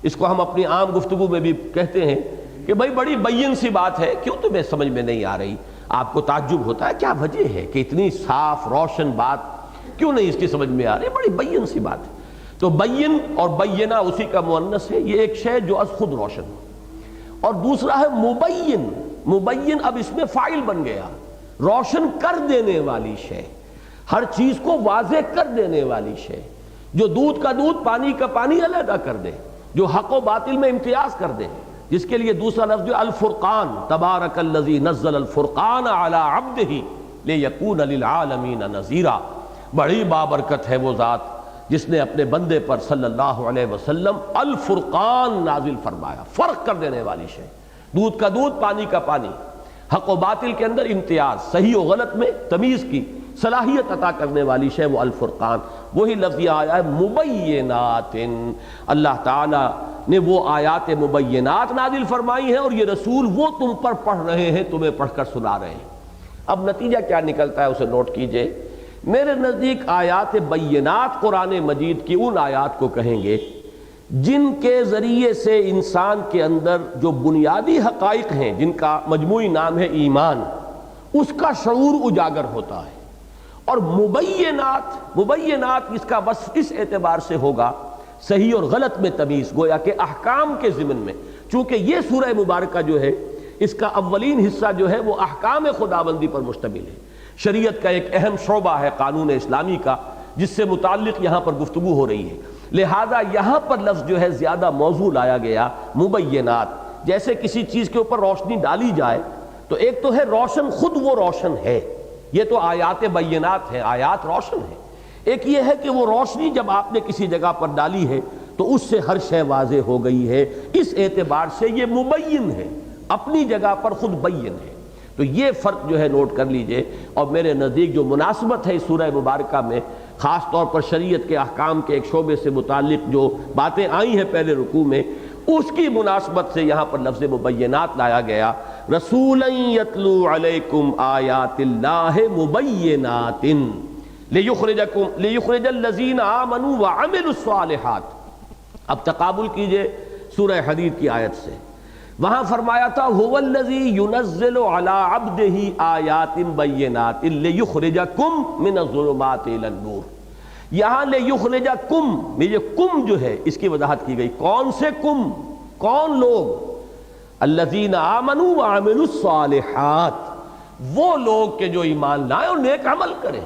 اس کو ہم اپنی عام گفتگو میں بھی کہتے ہیں کہ بھائی بڑی بین سی بات ہے، کیوں تمہیں سمجھ میں نہیں آ رہی؟ آپ کو تعجب ہوتا ہے کیا وجہ ہے کہ اتنی صاف روشن بات کیوں نہیں اس کی سمجھ میں آ رہی؟ بڑی بین سی بات ہے۔ تو بین اور بینہ اسی کا مؤنث ہے، یہ ایک شے جو از خود روشن ہو، اور دوسرا ہے مبین۔ مبین اب اس میں فاعل بن گیا، روشن کر دینے والی شے، ہر چیز کو واضح کر دینے والی شے، جو دودھ کا دودھ پانی کا پانی علیحدہ کر دے، جو حق و باطل میں امتیاز کر دے، جس کے لیے دوسرا لفظ جو الفرقان، تبارک الذی نزل الفرقان علی عبدہ لیکون للعالمین نذیرا۔ بڑی بابرکت ہے وہ ذات جس نے اپنے بندے پر صلی اللہ علیہ وسلم الفرقان نازل فرمایا، فرق کر دینے والی شے، دودھ کا دودھ پانی کا پانی، حق و باطل کے اندر امتیاز، صحیح و غلط میں تمیز کی صلاحیت عطا کرنے والی شے وہ الفرقان۔ وہی لفظ یہ آیا ہے مبینات، اللہ تعالیٰ نے وہ آیات مبینات نازل فرمائی ہیں اور یہ رسول وہ تم پر پڑھ رہے ہیں، تمہیں پڑھ کر سنا رہے ہیں۔ اب نتیجہ کیا نکلتا ہے اسے نوٹ کیجئے۔ میرے نزدیک آیات بینات قرآن مجید کی ان آیات کو کہیں گے جن کے ذریعے سے انسان کے اندر جو بنیادی حقائق ہیں، جن کا مجموعی نام ہے ایمان، اس کا شعور اجاگر ہوتا ہے۔ اور مبینات اس کا وصف اس اعتبار سے ہوگا صحیح اور غلط میں تمیز، گویا کہ احکام کے ضمن میں، چونکہ یہ سورہ مبارکہ جو ہے اس کا اولین حصہ جو ہے وہ احکام خداوندی پر مشتمل ہے، شریعت کا ایک اہم شعبہ ہے قانون اسلامی کا، جس سے متعلق یہاں پر گفتگو ہو رہی ہے، لہذا یہاں پر لفظ جو ہے زیادہ موضوع لایا گیا مبینات۔ جیسے کسی چیز کے اوپر روشنی ڈالی جائے تو ایک تو ہے روشن، خود وہ روشن ہے، یہ تو آیات بینات ہیں، آیات روشن ہے۔ ایک یہ ہے کہ وہ روشنی جب آپ نے کسی جگہ پر ڈالی ہے تو اس سے ہر شے واضح ہو گئی ہے، اس اعتبار سے یہ مبین ہے، اپنی جگہ پر خود بین ہے۔ تو یہ فرق جو ہے نوٹ کر لیجئے، اور میرے نزدیک جو مناسبت ہے اس سورہ مبارکہ میں، خاص طور پر شریعت کے احکام کے ایک شعبے سے متعلق جو باتیں آئی ہیں پہلے رکوع میں، اس کی مناسبت سے یہاں پر لفظ مبینات لایا گیا۔ رسولا یتلو علیکم آیات اللہ مبینات لیخرج الذین آمنوا وعملوا الصالحات۔ اب تقابل کیجئے سورہ حدید کی آیت سے، وہاں فرمایا تھا هو الذی ينزل علی عبدہ آیات بینات لیخرجکم من الظلمات الی النور۔ یہاں لیخرجکم میں یہ کم جو ہے اس کی وضاحت کی گئی، کون سے کم، کون لوگ؟ الذین آمنوا وعملوا الصالحات، وہ لوگ کہ جو ایمان لائیں اور نیک عمل کریں۔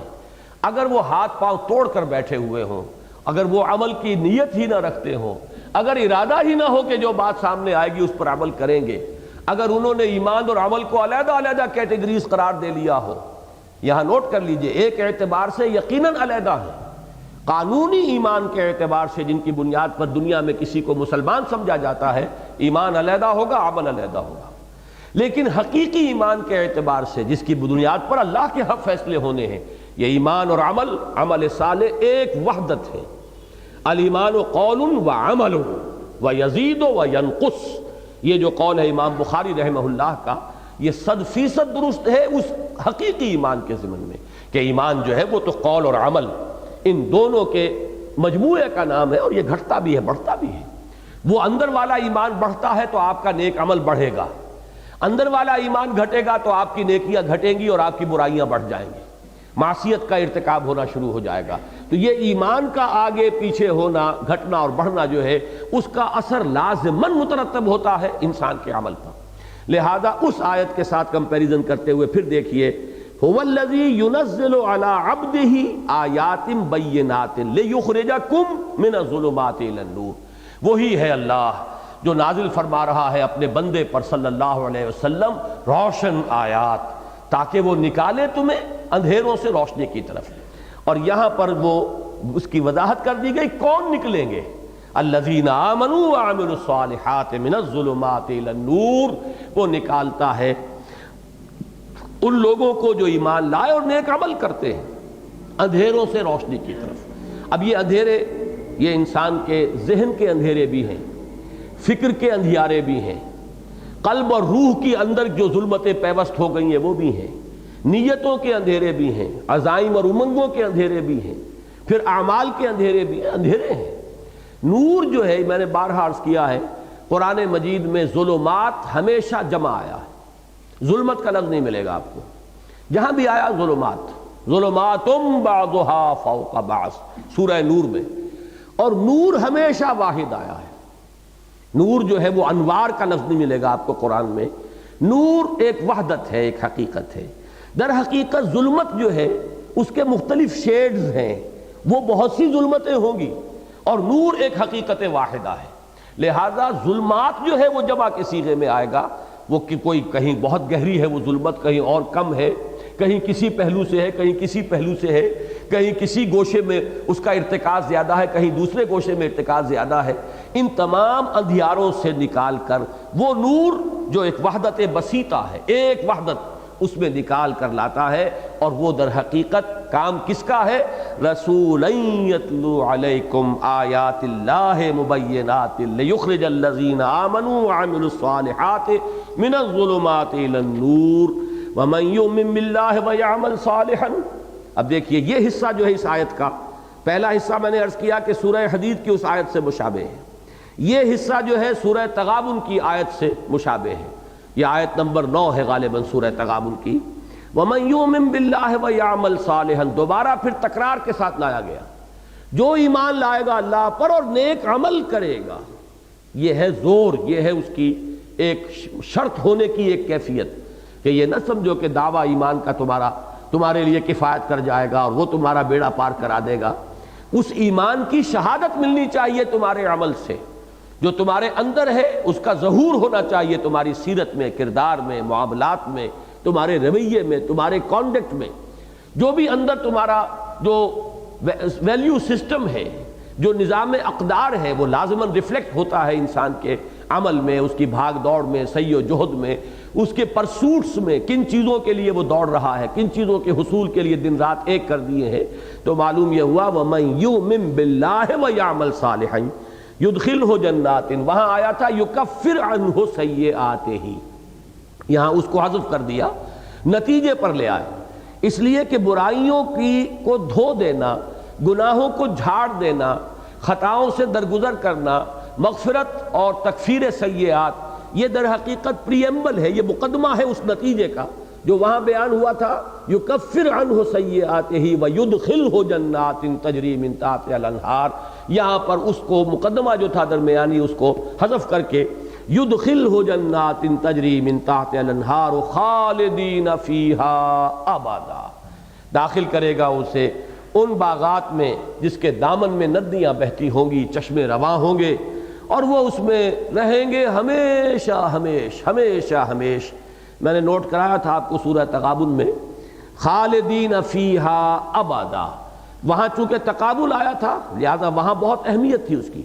اگر وہ ہاتھ پاؤں توڑ کر بیٹھے ہوئے ہوں، اگر وہ عمل کی نیت ہی نہ رکھتے ہوں، اگر ارادہ ہی نہ ہو کہ جو بات سامنے آئے گی اس پر عمل کریں گے، اگر انہوں نے ایمان اور عمل کو علیحدہ علیحدہ کیٹیگریز قرار دے لیا ہو، یہاں نوٹ کر لیجئے ایک اعتبار سے یقیناً علیحدہ ہے، قانونی ایمان کے اعتبار سے جن کی بنیاد پر دنیا میں کسی کو مسلمان سمجھا جاتا ہے، ایمان علیحدہ ہوگا، عمل علیحدہ ہوگا، لیکن حقیقی ایمان کے اعتبار سے جس کی بنیاد پر اللہ کے حق فیصلے ہونے ہیں، یہ ایمان اور عمل صالح ایک وحدت ہے۔ الایمان قول وعمل ویزید وینقص، یہ جو قول ہے امام بخاری رحمہ اللہ کا، یہ 100% درست ہے اس حقیقی ایمان کے ضمن میں، کہ ایمان جو ہے وہ تو قول اور عمل ان دونوں کے مجموعے کا نام ہے، اور یہ گھٹتا بھی ہے بڑھتا بھی ہے۔ وہ اندر والا ایمان بڑھتا ہے تو آپ کا نیک عمل بڑھے گا، اندر والا ایمان گھٹے گا تو آپ کی نیکیاں گھٹیں گی اور آپ کی برائیاں بڑھ جائیں گی، معصیت کا ارتکاب ہونا شروع ہو جائے گا۔ تو یہ ایمان کا آگے پیچھے ہونا، گھٹنا اور بڑھنا جو ہے اس کا اثر لازماً مترتب ہوتا ہے انسان کے عمل پر۔ لہذا اس آیت کے ساتھ کمپیریزن کرتے ہوئے پھر دیکھیے، هو الذی ينزل علی عبدہ آیات بینات لیخرجکم من الظلمات الی النور، وہی ہے اللہ جو نازل فرما رہا ہے اپنے بندے پر صلی اللہ علیہ وسلم روشن آیات، تاکہ وہ نکالے تمہیں اندھیروں سے روشنی کی طرف۔ اور یہاں پر وہ اس کی وضاحت کر دی گئی کون نکلیں گے، الذین آمنوا وعملوا الصالحات من الظلمات الی النور، وہ نکالتا ہے ان لوگوں کو جو ایمان لائے اور نیک عمل کرتے ہیں اندھیروں سے روشنی کی طرف۔ اب یہ اندھیرے یہ انسان کے ذہن کے اندھیرے بھی ہیں، فکر کے اندھیارے بھی ہیں، قلب اور روح کی اندر جو ظلمتیں پیوست ہو گئی ہیں وہ بھی ہیں، نیتوں کے اندھیرے بھی ہیں، عزائم اور امنگوں کے اندھیرے بھی ہیں، پھر اعمال کے اندھیرے بھی ہیں، اندھیرے ہیں۔ نور جو ہے، میں نے بارہا عرض کیا ہے، قرآن مجید میں ظلمات ہمیشہ جمع آیا ہے، ظلمت کا لفظ نہیں ملے گا آپ کو، جہاں بھی آیا ظلمات، ظلماتم بعضها فوق بعض سورہ نور میں، اور نور ہمیشہ واحد آیا ہے۔ نور جو ہے وہ انوار کا لفظ نہیں ملے گا آپ کو قرآن میں، نور ایک وحدت ہے، ایک حقیقت ہے۔ در حقیقت ظلمت جو ہے اس کے مختلف شیڈز ہیں، وہ بہت سی ظلمتیں ہوں گی، اور نور ایک حقیقت واحدہ ہے۔ لہذا ظلمات جو ہے وہ جمع کے صیغے میں آئے گا، وہ کوئی کہیں بہت گہری ہے وہ ظلمت، کہیں اور کم ہے، کہیں کسی پہلو سے ہے، کہیں کسی پہلو سے ہے، کہیں کسی گوشے میں اس کا ارتکاز زیادہ ہے، کہیں دوسرے گوشے میں ارتکاز زیادہ ہے۔ ان تمام اندھیاروں سے نکال کر وہ نور جو ایک وحدت بسیطہ ہے، ایک وحدت، اس میں نکال کر لاتا ہے، اور وہ در حقیقت کام کس کا ہے؟ رسولا یتلو علیکم آیات اللہ مبینات لیخرج الذین آمنوا وعملوا الصالحات من الظلمات الی النور ومن یؤمن باللہ ویعمل صالحا۔ اب دیکھیے یہ حصہ جو ہے اس آیت کا، پہلا حصہ میں نے عرض کیا کہ سورہ حدید کی اس آیت سے مشابہ ہے، یہ حصہ جو ہے سورہ تغابن کی آیت سے مشابہ ہے، یہ آیت نمبر 9 ہے غالباً سورہ تغابن کی۔ وَمَن يُؤْمِن بِاللَّهِ وَيَعْمَلْ صَالِحًا، دوبارہ پھر تکرار کے ساتھ لایا گیا، جو ایمان لائے گا اللہ پر اور نیک عمل کرے گا، یہ ہے زور، یہ ہے اس کی ایک شرط ہونے کی ایک کیفیت، کہ یہ نہ سمجھو کہ دعویٰ ایمان کا تمہارے لیے کفایت کر جائے گا اور وہ تمہارا بیڑا پار کرا دے گا۔ اس ایمان کی شہادت ملنی چاہیے تمہارے عمل سے، جو تمہارے اندر ہے اس کا ظہور ہونا چاہیے تمہاری سیرت میں، کردار میں، معاملات میں، تمہارے رویے میں، تمہارے کانڈکٹ میں، جو بھی اندر تمہارا جو ویلیو سسٹم ہے، جو نظام اقدار ہے، وہ لازماً ریفلیکٹ ہوتا ہے انسان کے عمل میں، اس کی بھاگ دوڑ میں، سعی و جہد میں، اس کے پرسوٹس میں، کن چیزوں کے لیے وہ دوڑ رہا ہے، کن چیزوں کے حصول کے لیے دن رات ایک کر دیے ہیں۔ تو معلوم یہ ہوا وَمَن يُؤْمِن بِاللَّهِ وَيَعْمَلْ صَالِحًا يُدْخِلْهُ جَنَّاتٍ، وہاں آیا تھا يُكَفِّرْ عَنْهُ سَيِّئَاتِهِ، یہاں اس کو حذف کر دیا، نتیجے پر لے آئے، اس لیے کہ برائیوں کو دھو دینا، گناہوں کو جھاڑ دینا، خطاؤں سے درگزر کرنا، مغفرت اور تکفیر سیئات، یہ در حقیقت پریمبل ہے، یہ مقدمہ ہے اس نتیجے کا جو وہاں بیان ہوا تھا، یکفر عنہ سیئاتہ ویدخلہ جنات تجری من تحتہا الانہار، یہاں پر اس کو مقدمہ جو تھا درمیانی اس کو حذف کر کے یدخلہ جنات تجری من تحتہا الانہار خالدین فیہا ابدا، داخل کرے گا اسے ان باغات میں جس کے دامن میں ندیاں بہتی ہوں گی، چشمے رواں ہوں گے، اور وہ اس میں رہیں گے ہمیشہ ہمیشہ ہمیشہ ہمیشہ۔ میں نے نوٹ کرایا تھا آپ کو سورہ تغابن میں خالدین فیہا ابدا، وہاں چونکہ تقابل آیا تھا لہذا وہاں بہت اہمیت تھی اس کی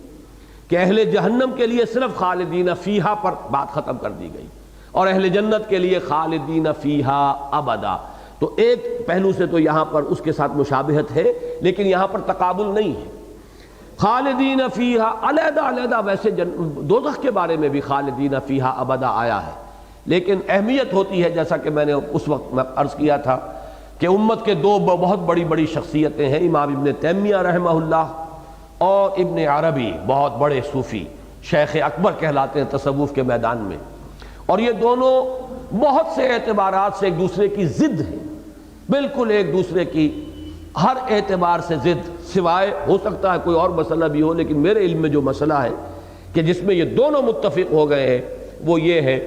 کہ اہل جہنم کے لیے صرف خالدین فیہا پر بات ختم کر دی گئی، اور اہل جنت کے لیے خالدین فیہا ابدا۔ تو ایک پہلو سے تو یہاں پر اس کے ساتھ مشابہت ہے، لیکن یہاں پر تقابل نہیں ہے۔ خالدین فیہا علیحدہ علیحدہ، ویسے دوزخ کے بارے میں بھی خالدین فیہا ابدا آیا ہے، لیکن اہمیت ہوتی ہے جیسا کہ میں نے اس وقت عرض کیا تھا کہ امت کے دو بہت بڑی بڑی شخصیتیں ہیں، امام ابن تیمیہ رحمہ اللہ اور ابن عربی، بہت بڑے صوفی، شیخ اکبر کہلاتے ہیں تصوف کے میدان میں، اور یہ دونوں بہت سے اعتبارات سے ایک دوسرے کی ضد ہیں، بالکل ایک دوسرے کی ہر اعتبار سے ضد، سوائے ہو سکتا ہے کوئی اور مسئلہ بھی ہو، لیکن میرے علم میں جو مسئلہ ہے کہ جس میں یہ دونوں متفق ہو گئے ہیں وہ یہ ہے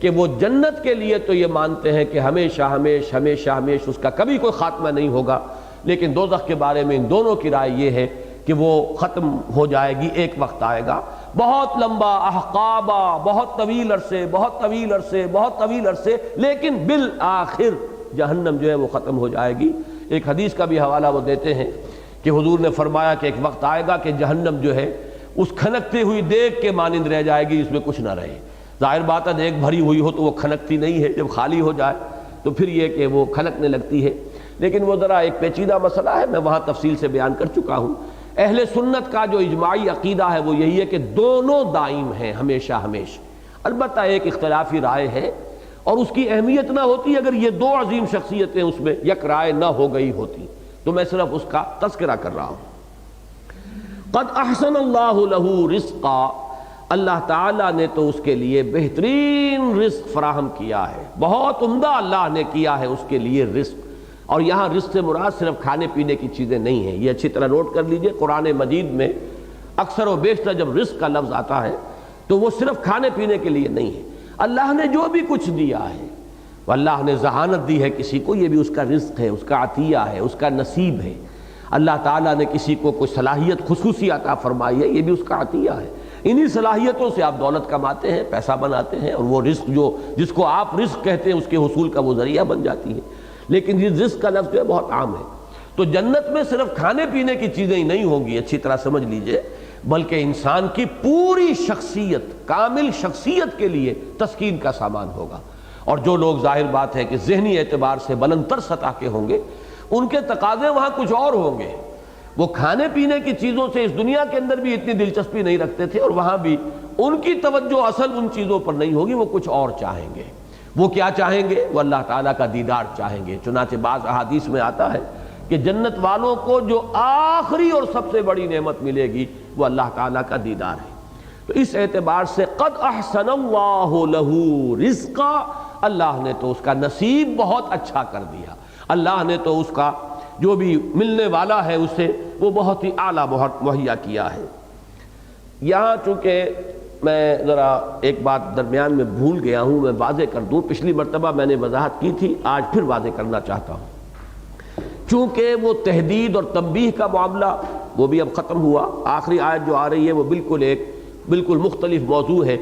کہ وہ جنت کے لیے تو یہ مانتے ہیں کہ ہمیشہ ہمیشہ ہمیشہ ہمیشہ اس کا کبھی کوئی خاتمہ نہیں ہوگا، لیکن دوزخ کے بارے میں ان دونوں کی رائے یہ ہے کہ وہ ختم ہو جائے گی، ایک وقت آئے گا بہت لمبا احقابہ، بہت طویل عرصے بہت طویل عرصے بہت طویل عرصے، لیکن بالآخر جہنم جو ہے وہ ختم ہو جائے گی۔ ایک حدیث کا بھی حوالہ وہ دیتے ہیں کہ حضور نے فرمایا کہ ایک وقت آئے گا کہ جہنم جو ہے اس کھنکتی ہوئی دیگ کے مانند رہ جائے گی، اس میں کچھ نہ رہے۔ ظاہر بات ہے دیگ بھری ہوئی ہو تو وہ کھنکتی نہیں ہے، جب خالی ہو جائے تو پھر یہ کہ وہ کھنکنے لگتی ہے، لیکن وہ ذرا ایک پیچیدہ مسئلہ ہے، میں وہاں تفصیل سے بیان کر چکا ہوں اہل سنت کا جو اجماعی عقیدہ ہے وہ یہی ہے کہ دونوں دائم ہیں ہمیشہ ہمیشہ. البتہ ایک اختلافی رائے ہے اور اس کی اہمیت نہ ہوتی اگر یہ دو عظیم شخصیتیں اس میں یک رائے نہ ہو گئی ہوتی، تو میں صرف اس کا تذکرہ کر رہا ہوں. قد احسن اللہ لہ رزقا، اللہ تعالیٰ نے تو اس کے لیے بہترین رزق فراہم کیا ہے، بہت عمدہ اللہ نے کیا ہے اس کے لیے رزق. اور یہاں رزق سے مراد صرف کھانے پینے کی چیزیں نہیں ہیں، یہ اچھی طرح نوٹ کر لیجئے. قرآن مجید میں اکثر و بیشتر جب رزق کا لفظ آتا ہے تو وہ صرف کھانے پینے کے لیے نہیں ہے. اللہ نے جو بھی کچھ دیا ہے، اللہ نے ذہانت دی ہے کسی کو، یہ بھی اس کا رزق ہے، اس کا عطیہ ہے، اس کا نصیب ہے. اللہ تعالیٰ نے کسی کو کوئی صلاحیت خصوصی عطا فرمائی ہے، یہ بھی اس کا عطیہ ہے. انہی صلاحیتوں سے آپ دولت کماتے ہیں، پیسہ بناتے ہیں، اور وہ رزق جس کو آپ رزق کہتے ہیں اس کے حصول کا وہ ذریعہ بن جاتی ہے. لیکن یہ رزق کا لفظ جو ہے بہت عام ہے. تو جنت میں صرف کھانے پینے کی چیزیں ہی نہیں ہوں گی، اچھی طرح سمجھ لیجئے، بلکہ انسان کی پوری شخصیت، کامل شخصیت کے لیے تسکین کا سامان ہوگا. اور جو لوگ ظاہر بات ہے کہ ذہنی اعتبار سے بلند تر سطح کے ہوں گے، ان کے تقاضے وہاں کچھ اور ہوں گے. وہ کھانے پینے کی چیزوں سے اس دنیا کے اندر بھی اتنی دلچسپی نہیں رکھتے تھے، اور وہاں بھی ان کی توجہ اصل ان چیزوں پر نہیں ہوگی، وہ کچھ اور چاہیں گے. وہ کیا چاہیں گے؟ وہ اللہ تعالیٰ کا دیدار چاہیں گے. چنانچہ بعض احادیث میں آتا ہے کہ جنت والوں کو جو آخری اور سب سے بڑی نعمت ملے گی وہ اللہ تعالیٰ کا دیدار ہے. تو اس اعتبار سے قد احسن اللہ لہ رزقا، اللہ نے تو اس کا نصیب بہت اچھا کر دیا. اللہ نے تو اس کا جو بھی ملنے والا ہے اسے وہ بہت ہی اعلیٰ مہیا کیا ہے. یہاں چونکہ میں ذرا ایک بات درمیان میں بھول گیا ہوں، میں واضح کر دوں. پچھلی مرتبہ میں نے وضاحت کی تھی، آج پھر واضح کرنا چاہتا ہوں. چونکہ وہ تحدید اور تنبیہ کا معاملہ وہ بھی اب ختم ہوا. آخری آیت جو آ رہی ہے وہ بالکل مختلف موضوع ہے،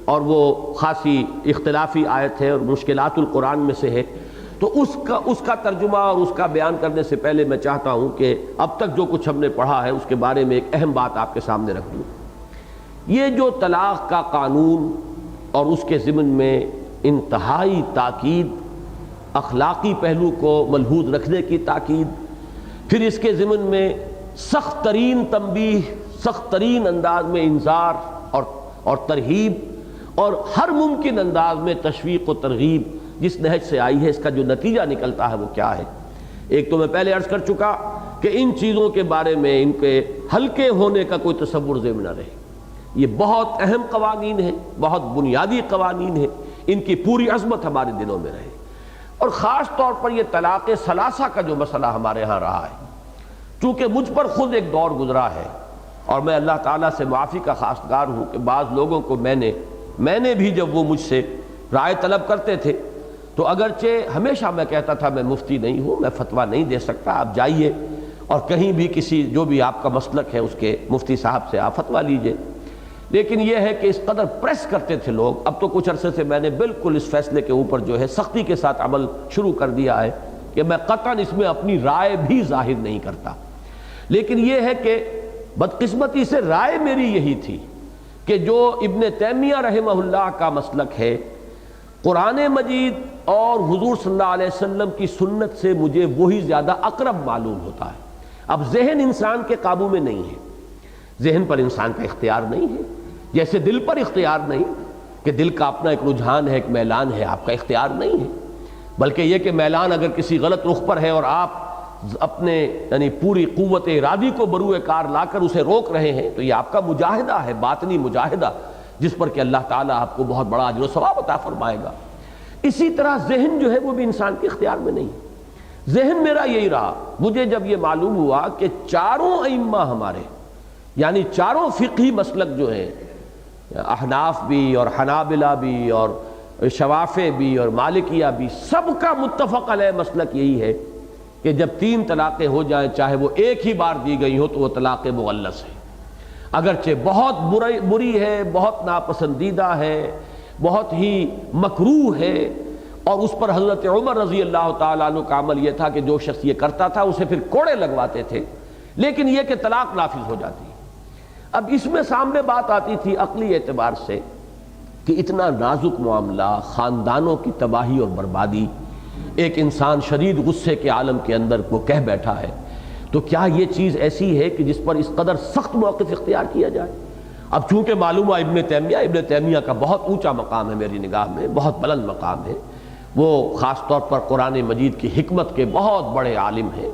اور وہ خاصی اختلافی آیت ہے اور مشکلات القرآن میں سے ہے. تو اس کا ترجمہ اور اس کا بیان کرنے سے پہلے میں چاہتا ہوں کہ اب تک جو کچھ ہم نے پڑھا ہے اس کے بارے میں ایک اہم بات آپ کے سامنے رکھ دوں. یہ جو طلاق کا قانون اور اس کے ضمن میں انتہائی تاکید، اخلاقی پہلو کو ملحوظ رکھنے کی تاکید، پھر اس کے ضمن میں سخت ترین تنبیہ، سخت ترین انداز میں انذار اور ترہیب، اور ہر ممکن انداز میں تشویق و ترغیب جس نہج سے آئی ہے، اس کا جو نتیجہ نکلتا ہے وہ کیا ہے. ایک تو میں پہلے عرض کر چکا کہ ان چیزوں کے بارے میں ان کے ہلکے ہونے کا کوئی تصور ذہن نہ رہے. یہ بہت اہم قوانین ہیں، بہت بنیادی قوانین ہیں، ان کی پوری عظمت ہمارے دلوں میں رہے. اور خاص طور پر یہ طلاق ثلاثہ کا جو مسئلہ ہمارے ہاں رہا ہے، چونکہ مجھ پر خود ایک دور گزرا ہے، اور میں اللہ تعالیٰ سے معافی کا خواستگار ہوں کہ بعض لوگوں کو میں نے بھی جب وہ مجھ سے رائے طلب کرتے تھے تو اگرچہ ہمیشہ میں کہتا تھا میں مفتی نہیں ہوں، میں فتویٰ نہیں دے سکتا، آپ جائیے اور کہیں بھی کسی جو بھی آپ کا مسلک ہے اس کے مفتی صاحب سے آپ فتویٰ لیجئے. لیکن یہ ہے کہ اس قدر پریس کرتے تھے لوگ. اب تو کچھ عرصے سے میں نے بالکل اس فیصلے کے اوپر جو ہے سختی کے ساتھ عمل شروع کر دیا ہے کہ میں قطعاً اس میں اپنی رائے بھی ظاہر نہیں کرتا. لیکن یہ ہے کہ بدقسمتی سے رائے میری یہی تھی کہ جو ابن تیمیہ رحمہ اللہ کا مسلک ہے، قرآن مجید اور حضور صلی اللہ علیہ وسلم کی سنت سے مجھے وہی زیادہ اقرب معلوم ہوتا ہے. اب ذہن انسان کے قابو میں نہیں ہے، ذہن پر انسان کا اختیار نہیں ہے، جیسے دل پر اختیار نہیں کہ دل کا اپنا ایک رجحان ہے، ایک میلان ہے، آپ کا اختیار نہیں ہے. بلکہ یہ کہ میلان اگر کسی غلط رخ پر ہے اور آپ اپنے یعنی پوری قوت ارادی کو بروئے کار لا کر اسے روک رہے ہیں تو یہ آپ کا مجاہدہ ہے، باطنی مجاہدہ، جس پر کہ اللہ تعالیٰ آپ کو بہت بڑا اجر و ثواب عطا فرمائے گا. اسی طرح ذہن جو ہے وہ بھی انسان کے اختیار میں نہیں. ذہن میرا یہی رہا. مجھے جب یہ معلوم ہوا کہ چاروں ائمہ ہمارے، یعنی چاروں فقہی مسلک جو ہیں، احناف بھی اور حنابلہ بھی اور شوافع بھی اور مالکیہ بھی، سب کا متفق علیہ مسلک یہی ہے کہ جب 3 طلاقیں ہو جائیں، چاہے وہ ایک ہی بار دی گئی ہو، تو وہ طلاق مغلظ ہے. اگرچہ بہت بری ہے، بہت ناپسندیدہ ہے، بہت ہی مکروہ ہے، اور اس پر حضرت عمر رضی اللہ تعالیٰ عنہ کا عمل یہ تھا کہ جو شخص یہ کرتا تھا اسے پھر کوڑے لگواتے تھے، لیکن یہ کہ طلاق نافذ ہو جاتی. اب اس میں سامنے بات آتی تھی عقلی اعتبار سے کہ اتنا نازک معاملہ، خاندانوں کی تباہی اور بربادی، ایک انسان شدید غصے کے عالم کے اندر وہ کہہ بیٹھا ہے، تو کیا یہ چیز ایسی ہے کہ جس پر اس قدر سخت موقف اختیار کیا جائے؟ اب چونکہ معلوم ہے ابن تیمیہ کا بہت اونچا مقام ہے میری نگاہ میں، بہت بلند مقام ہے، وہ خاص طور پر قرآن مجید کی حکمت کے بہت بڑے عالم ہیں،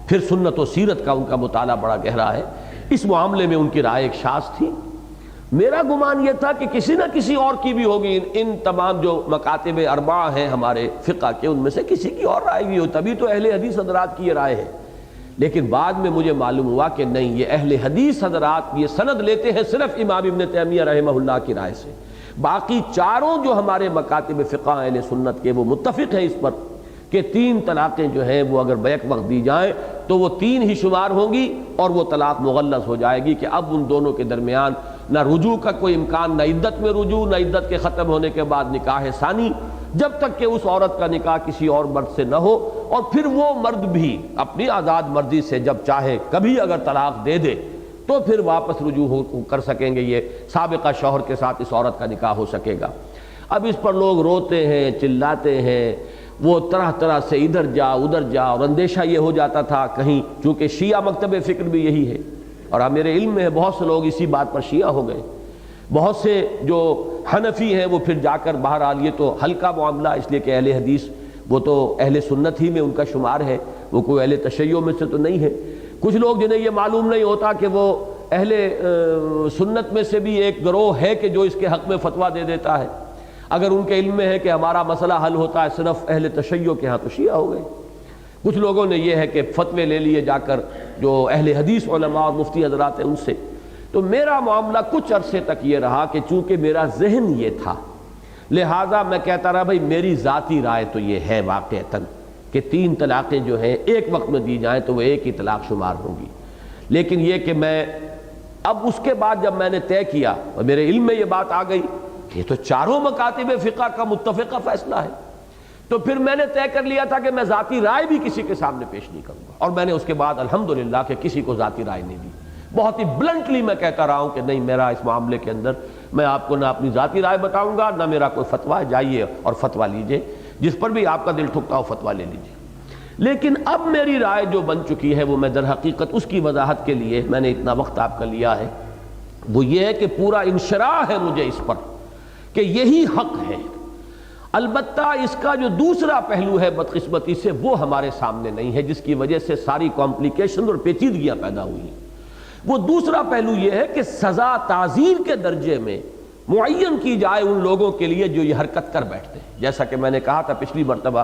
پھر سنت و سیرت کا ان کا مطالعہ بڑا گہرا ہے، اس معاملے میں ان کی رائے ایک شاذ تھی۔ میرا گمان یہ تھا کہ کسی نہ کسی اور کی بھی ہوگی، ان تمام جو مکاتب اربعہ ہیں ہمارے فقہ کے، ان میں سے کسی کی اور رائے بھی ہو، تبھی تو اہل حدیث حضرات کی یہ رائے ہے۔ لیکن بعد میں مجھے معلوم ہوا کہ نہیں، یہ اہل حدیث حضرات یہ سند لیتے ہیں صرف امام ابن تیمیہ رحمہ اللہ کی رائے سے، باقی چاروں جو ہمارے مکاتب فقہ اہل سنت کے وہ متفق ہیں اس پر کہ 3 طلاقیں جو ہیں وہ اگر بیک وقت دی جائیں تو وہ 3 ہی شمار ہوں گی، اور وہ طلاق مغلظ ہو جائے گی کہ اب ان دونوں کے درمیان نہ رجوع کا کوئی امکان، نہ عدت میں رجوع، نہ عدت کے ختم ہونے کے بعد نکاح ثانی، جب تک کہ اس عورت کا نکاح کسی اور مرد سے نہ ہو، اور پھر وہ مرد بھی اپنی آزاد مرضی سے جب چاہے کبھی اگر طلاق دے دے تو پھر واپس رجوع کر سکیں گے، یہ سابقہ شوہر کے ساتھ اس عورت کا نکاح ہو سکے گا۔ اب اس پر لوگ روتے ہیں، چلاتے ہیں، وہ طرح طرح سے ادھر جا ادھر جا، اور اندیشہ یہ ہو جاتا تھا کہیں، چونکہ شیعہ مکتب فکر بھی یہی ہے، اور میرے علم میں ہے بہت سے لوگ اسی بات پر شیعہ ہو گئے، بہت سے جو حنفی ہیں وہ پھر جا کر بہرحال یہ تو ہلکا معاملہ، اس لیے کہ اہل حدیث وہ تو اہل سنت ہی میں ان کا شمار ہے، وہ کوئی اہل تشیع میں سے تو نہیں ہے۔ کچھ لوگ جنہیں یہ معلوم نہیں ہوتا کہ وہ اہل سنت میں سے بھی ایک گروہ ہے کہ جو اس کے حق میں فتویٰ دے دیتا ہے، اگر ان کے علم میں ہے کہ ہمارا مسئلہ حل ہوتا ہے صرف اہل تشیع کے ہاں، تو شیعہ ہو گئے۔ کچھ لوگوں نے یہ ہے کہ فتوے لے لیے جا کر جو اہل حدیث علماء اور مفتی حضرات ہیں ان سے۔ تو میرا معاملہ کچھ عرصے تک یہ رہا کہ چونکہ میرا ذہن یہ تھا، لہٰذا میں کہتا رہا بھائی میری ذاتی رائے تو یہ ہے واقعتاً کہ 3 طلاقیں جو ہیں ایک وقت میں دی جائیں تو وہ ایک ہی طلاق شمار ہوگی، لیکن یہ کہ میں اب اس کے بعد جب میں نے طے کیا اور میرے علم میں یہ بات آ گئی کہ یہ تو چاروں مکاتب فقہ کا متفقہ فیصلہ ہے، تو پھر میں نے طے کر لیا تھا کہ میں ذاتی رائے بھی کسی کے سامنے پیش نہیں کروں گا، اور میں نے اس کے بعد الحمدللہ کہ کسی کو ذاتی رائے نہیں دی، بہت ہی بلنٹلی میں کہتا رہا ہوں کہ نہیں، میرا اس معاملے کے اندر میں آپ کو نہ اپنی ذاتی رائے بتاؤں گا، نہ میرا کوئی فتویٰ، جائیے اور فتویٰ لیجئے، جس پر بھی آپ کا دل ٹھکتا ہو فتویٰ لے لیجئے۔ لیکن اب میری رائے جو بن چکی ہے وہ میں در حقیقت اس کی وضاحت کے لیے میں نے اتنا وقت آپ کا لیا ہے، وہ یہ ہے کہ پورا انشراح ہے مجھے اس پر کہ یہی حق ہے، البتہ اس کا جو دوسرا پہلو ہے بدقسمتی سے وہ ہمارے سامنے نہیں ہے، جس کی وجہ سے ساری کمپلیکیشن اور پیچیدگیاں پیدا ہوئی ہیں۔ وہ دوسرا پہلو یہ ہے کہ سزا تعزیر کے درجے میں معین کی جائے ان لوگوں کے لیے جو یہ حرکت کر بیٹھتے ہیں، جیسا کہ میں نے کہا تھا پچھلی مرتبہ،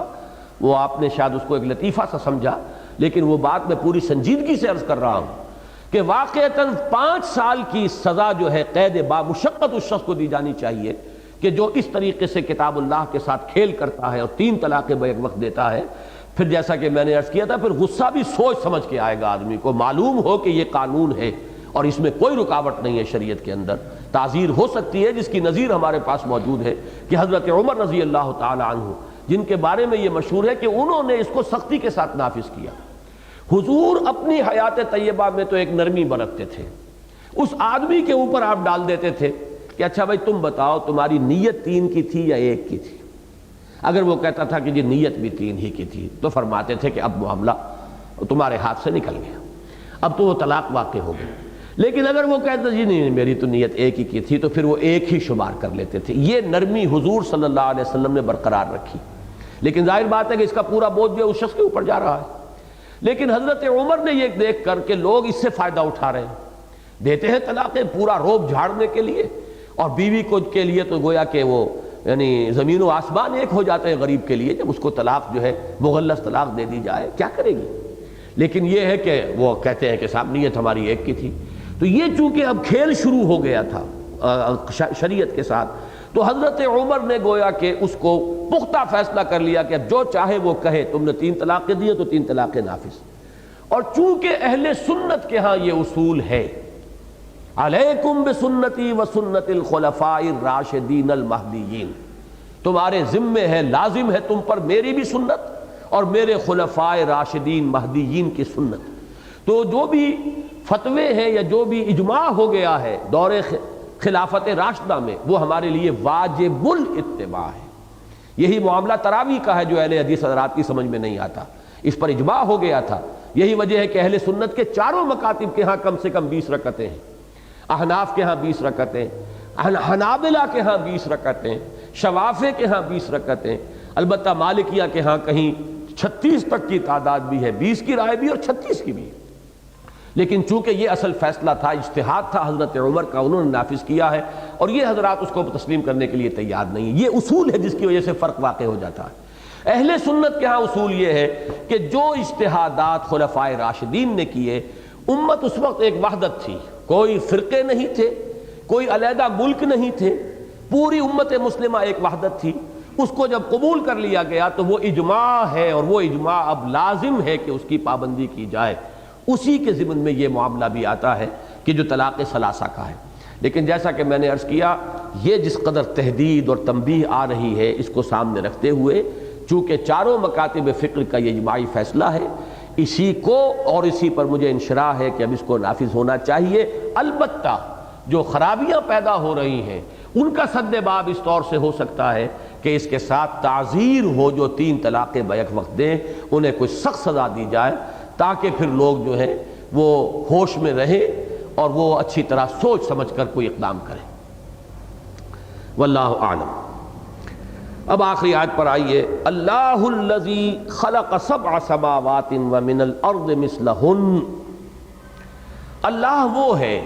وہ آپ نے شاید اس کو ایک لطیفہ سا سمجھا، لیکن وہ بات میں پوری سنجیدگی سے عرض کر رہا ہوں کہ واقعتاً 5 سال کی سزا جو ہے قید بامشقت اس شخص کو دی جانی چاہیے کہ جو اس طریقے سے کتاب اللہ کے ساتھ کھیل کرتا ہے اور 3 طلاقیں بیک وقت دیتا ہے۔ پھر جیسا کہ میں نے عرض کیا تھا، پھر غصہ بھی سوچ سمجھ کے آئے گا آدمی کو، معلوم ہو کہ یہ قانون ہے اور اس میں کوئی رکاوٹ نہیں ہے، شریعت کے اندر تعزیر ہو سکتی ہے، جس کی نظیر ہمارے پاس موجود ہے کہ حضرت عمر رضی اللہ تعالی عنہ، جن کے بارے میں یہ مشہور ہے کہ انہوں نے اس کو سختی کے ساتھ نافذ کیا۔ حضور اپنی حیات طیبہ میں تو ایک نرمی برتتے تھے، اس آدمی کے اوپر آپ ڈال دیتے تھے کہ اچھا بھائی تم بتاؤ تمہاری نیت 3 کی تھی یا 1 کی تھی؟ اگر وہ کہتا تھا کہ جی نیت بھی 3 ہی کی تھی تو فرماتے تھے کہ اب معاملہ تمہارے ہاتھ سے نکل گیا، اب تو وہ طلاق واقع ہو گئی۔ لیکن اگر وہ کہتا جی نہیں میری تو نیت 1 ہی کی تھی تو پھر وہ 1 ہی شمار کر لیتے تھے۔ یہ نرمی حضور صلی اللہ علیہ وسلم نے برقرار رکھی، لیکن ظاہر بات ہے کہ اس کا پورا بوجھ جو اس شخص کے اوپر جا رہا ہے۔ لیکن حضرت عمر نے یہ دیکھ کر کہ لوگ اس سے فائدہ اٹھا رہے ہیں، دیتے ہیں طلاقیں پورا روب جھاڑنے کے لیے، اور بیوی کو کے لیے تو گویا کہ وہ یعنی زمین و آسمان ایک ہو جاتے ہیں غریب کے لیے جب اس کو طلاق جو ہے مغلظ طلاق دے دی جائے، کیا کرے گی؟ لیکن یہ ہے کہ وہ کہتے ہیں کہ صاحب نیت ہماری 1 کی تھی۔ تو یہ چونکہ اب کھیل شروع ہو گیا تھا شریعت کے ساتھ، تو حضرت عمر نے گویا کہ اس کو پختہ فیصلہ کر لیا کہ اب جو چاہے وہ کہے، تم نے 3 طلاقیں دی تو 3 طلاقیں نافذ۔ اور چونکہ اہل سنت کے ہاں یہ اصول ہے، علیکم بسنتی وسنت الخلفاء الراشدین المہدیین، تمہارے ذمے ہے، لازم ہے تم پر میری بھی سنت اور میرے خلفاء راشدین مہدیین کی سنت۔ تو جو بھی فتوے ہیں یا جو بھی اجماع ہو گیا ہے دور خلافت راشدہ میں، وہ ہمارے لیے واجب الاتباع ہے۔ یہی معاملہ تراویح کا ہے جو اہل حدیث حضرات کی سمجھ میں نہیں آتا، اس پر اجماع ہو گیا تھا یہی وجہ ہے کہ اہل سنت کے چاروں مکاتب کے ہاں کم سے کم 20 رکعتیں ہیں، احناف کے ہاں 20 رکعتیں، حنابلہ کے ہاں 20 رکعتیں، شوافع کے ہاں 20 رکعتیں، البتہ مالکیہ کے ہاں کہیں 36 تک کی تعداد بھی ہے، 20 کی رائے بھی اور 36 کی بھی۔ لیکن چونکہ یہ اصل فیصلہ تھا، اجتہاد تھا حضرت عمر کا، انہوں نے نافذ کیا ہے، اور یہ حضرات اس کو تسلیم کرنے کے لیے تیار نہیں ہیں۔ یہ اصول ہے جس کی وجہ سے فرق واقع ہو جاتا ہے۔ اہل سنت کے ہاں اصول یہ ہے کہ جو اجتہادات خلفائے راشدین نے کیے، امت اس وقت ایک وحدت تھی، کوئی فرقے نہیں تھے، کوئی علیحدہ ملک نہیں تھے، پوری امت مسلمہ ایک وحدت تھی۔ اس کو جب قبول کر لیا گیا تو وہ اجماع ہے، اور وہ اجماع اب لازم ہے کہ اس کی پابندی کی جائے۔ اسی کے ضمن میں یہ معاملہ بھی آتا ہے کہ جو طلاق ثلاثہ کا ہے۔ لیکن جیسا کہ میں نے عرض کیا، یہ جس قدر تحدید اور تنبیہ آ رہی ہے، اس کو سامنے رکھتے ہوئے چونکہ چاروں مکاتب فقہ کا یہ اجماعی فیصلہ ہے، اسی کو اور اسی پر مجھے انشراح ہے کہ اب اس کو نافذ ہونا چاہیے۔ البتہ جو خرابیاں پیدا ہو رہی ہیں ان کا سد باب اس طور سے ہو سکتا ہے کہ اس کے ساتھ تعزیر ہو، جو 3 طلاقیں بیک وقت دیں انہیں کوئی سخت سزا دی جائے، تاکہ پھر لوگ جو ہے وہ ہوش میں رہیں اور وہ اچھی طرح سوچ سمجھ کر کوئی اقدام کریں۔ واللہ اعلم۔ اب آخری آیت پر آئیے، اللہ الذی خلق 7 سماوات ومن الارض مثلہن۔ اللہ وہ ہے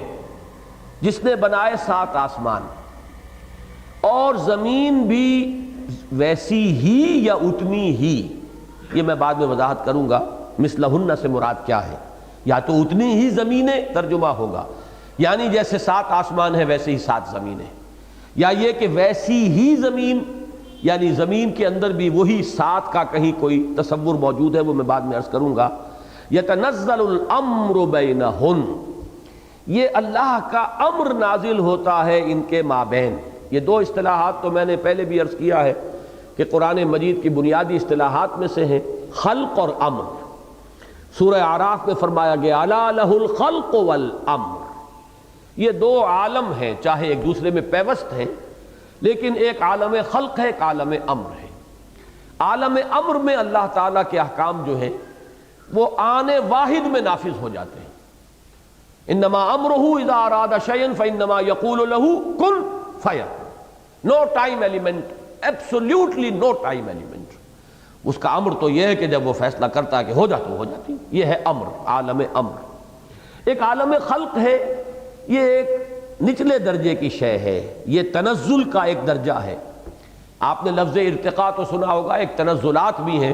جس نے بنائے 7 آسمان اور زمین بھی ویسی ہی یا اتنی ہی، یہ میں بعد میں وضاحت کروں گا مثلہن سے مراد کیا ہے۔ یا تو اتنی ہی زمینیں ترجمہ ہوگا، یعنی جیسے 7 آسمان ہیں ویسے ہی 7 زمینیں، یا یہ کہ ویسی ہی زمین، یعنی زمین کے اندر بھی وہی 7 کا کہیں کوئی تصور موجود ہے، وہ میں بعد میں عرض کروں گا۔ یتنزل الامر بینہن، یہ اللہ کا امر نازل ہوتا ہے ان کے مابین۔ یہ 2 اصطلاحات تو میں نے پہلے بھی عرض کیا ہے کہ قرآن مجید کی بنیادی اصطلاحات میں سے ہیں خلق اور امر۔ سورہ اعراف میں فرمایا گیا الا لہ الخلق والامر۔ یہ 2 عالم ہیں، چاہے ایک دوسرے میں پیوست ہیں، لیکن ایک عالم خلق ہے، ایک عالم امر ہے۔ عالم امر میں اللہ تعالیٰ کے احکام جو ہیں وہ آن واحد میں نافذ ہو جاتے ہیں۔ انما امرہ اذا اراد شیئا فانما یقول له کن فیکون۔ نو ٹائم ایلیمنٹ، ایبسولوٹلی نو ٹائم ایلیمنٹ۔ اس کا امر تو یہ ہے کہ جب وہ فیصلہ کرتا ہے کہ ہو جاتا ہو جاتی، یہ ہے امر، عالم امر۔ ایک عالم خلق ہے، یہ ایک نچلے درجے کی شے ہے، یہ تنزل کا ایک درجہ ہے۔ آپ نے لفظ ارتقاء تو سنا ہوگا، ایک تنزلات بھی ہیں،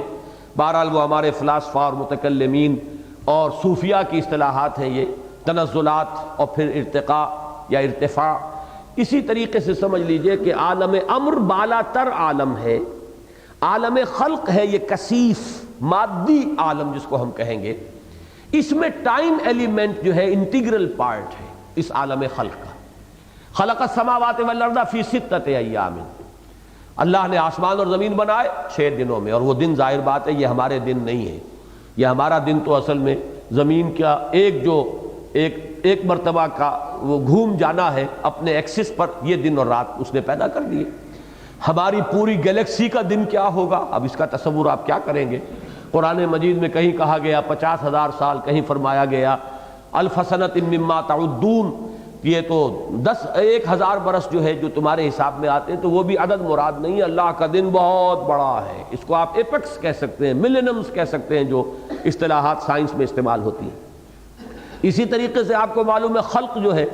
بہرحال وہ ہمارے فلاسفہ اور متکلمین اور صوفیہ کی اصطلاحات ہیں، یہ تنزلات اور پھر ارتقاء یا ارتفاع۔ اسی طریقے سے سمجھ لیجئے کہ عالم امر بالا تر عالم ہے، عالم خلق ہے یہ کثیف مادی عالم جس کو ہم کہیں گے، اس میں ٹائم ایلیمنٹ جو ہے انٹیگرل پارٹ ہے اس عالم خلق کا۔ خلق السماوات والارض فی 6 ایام، اللہ نے آسمان اور زمین بنائے 6 دنوں میں، اور وہ دن ظاہر بات ہے یہ ہمارے دن نہیں ہے، یہ ہمارا دن تو اصل میں زمین کا ایک مرتبہ کا وہ گھوم جانا ہے اپنے ایکسس پر، یہ دن اور رات اس نے پیدا کر دیے۔ ہماری پوری گیلیکسی کا دن کیا ہوگا، اب اس کا تصور آپ کیا کریں گے۔ قرآن مجید میں کہیں کہا گیا 50,000 سال، کہیں فرمایا گیا الف سنۃ مما تعدون، یہ تو 1,000 برس جو ہے جو تمہارے حساب میں آتے ہیں، تو وہ بھی عدد مراد نہیں ہے، اللہ کا دن بہت بڑا ہے۔ اس کو آپ ایپکس کہہ سکتے ہیں، ملینمز کہہ سکتے ہیں، جو اصطلاحات سائنس میں استعمال ہوتی ہیں۔ اسی طریقے سے آپ کو معلوم ہے خلق جو ہے،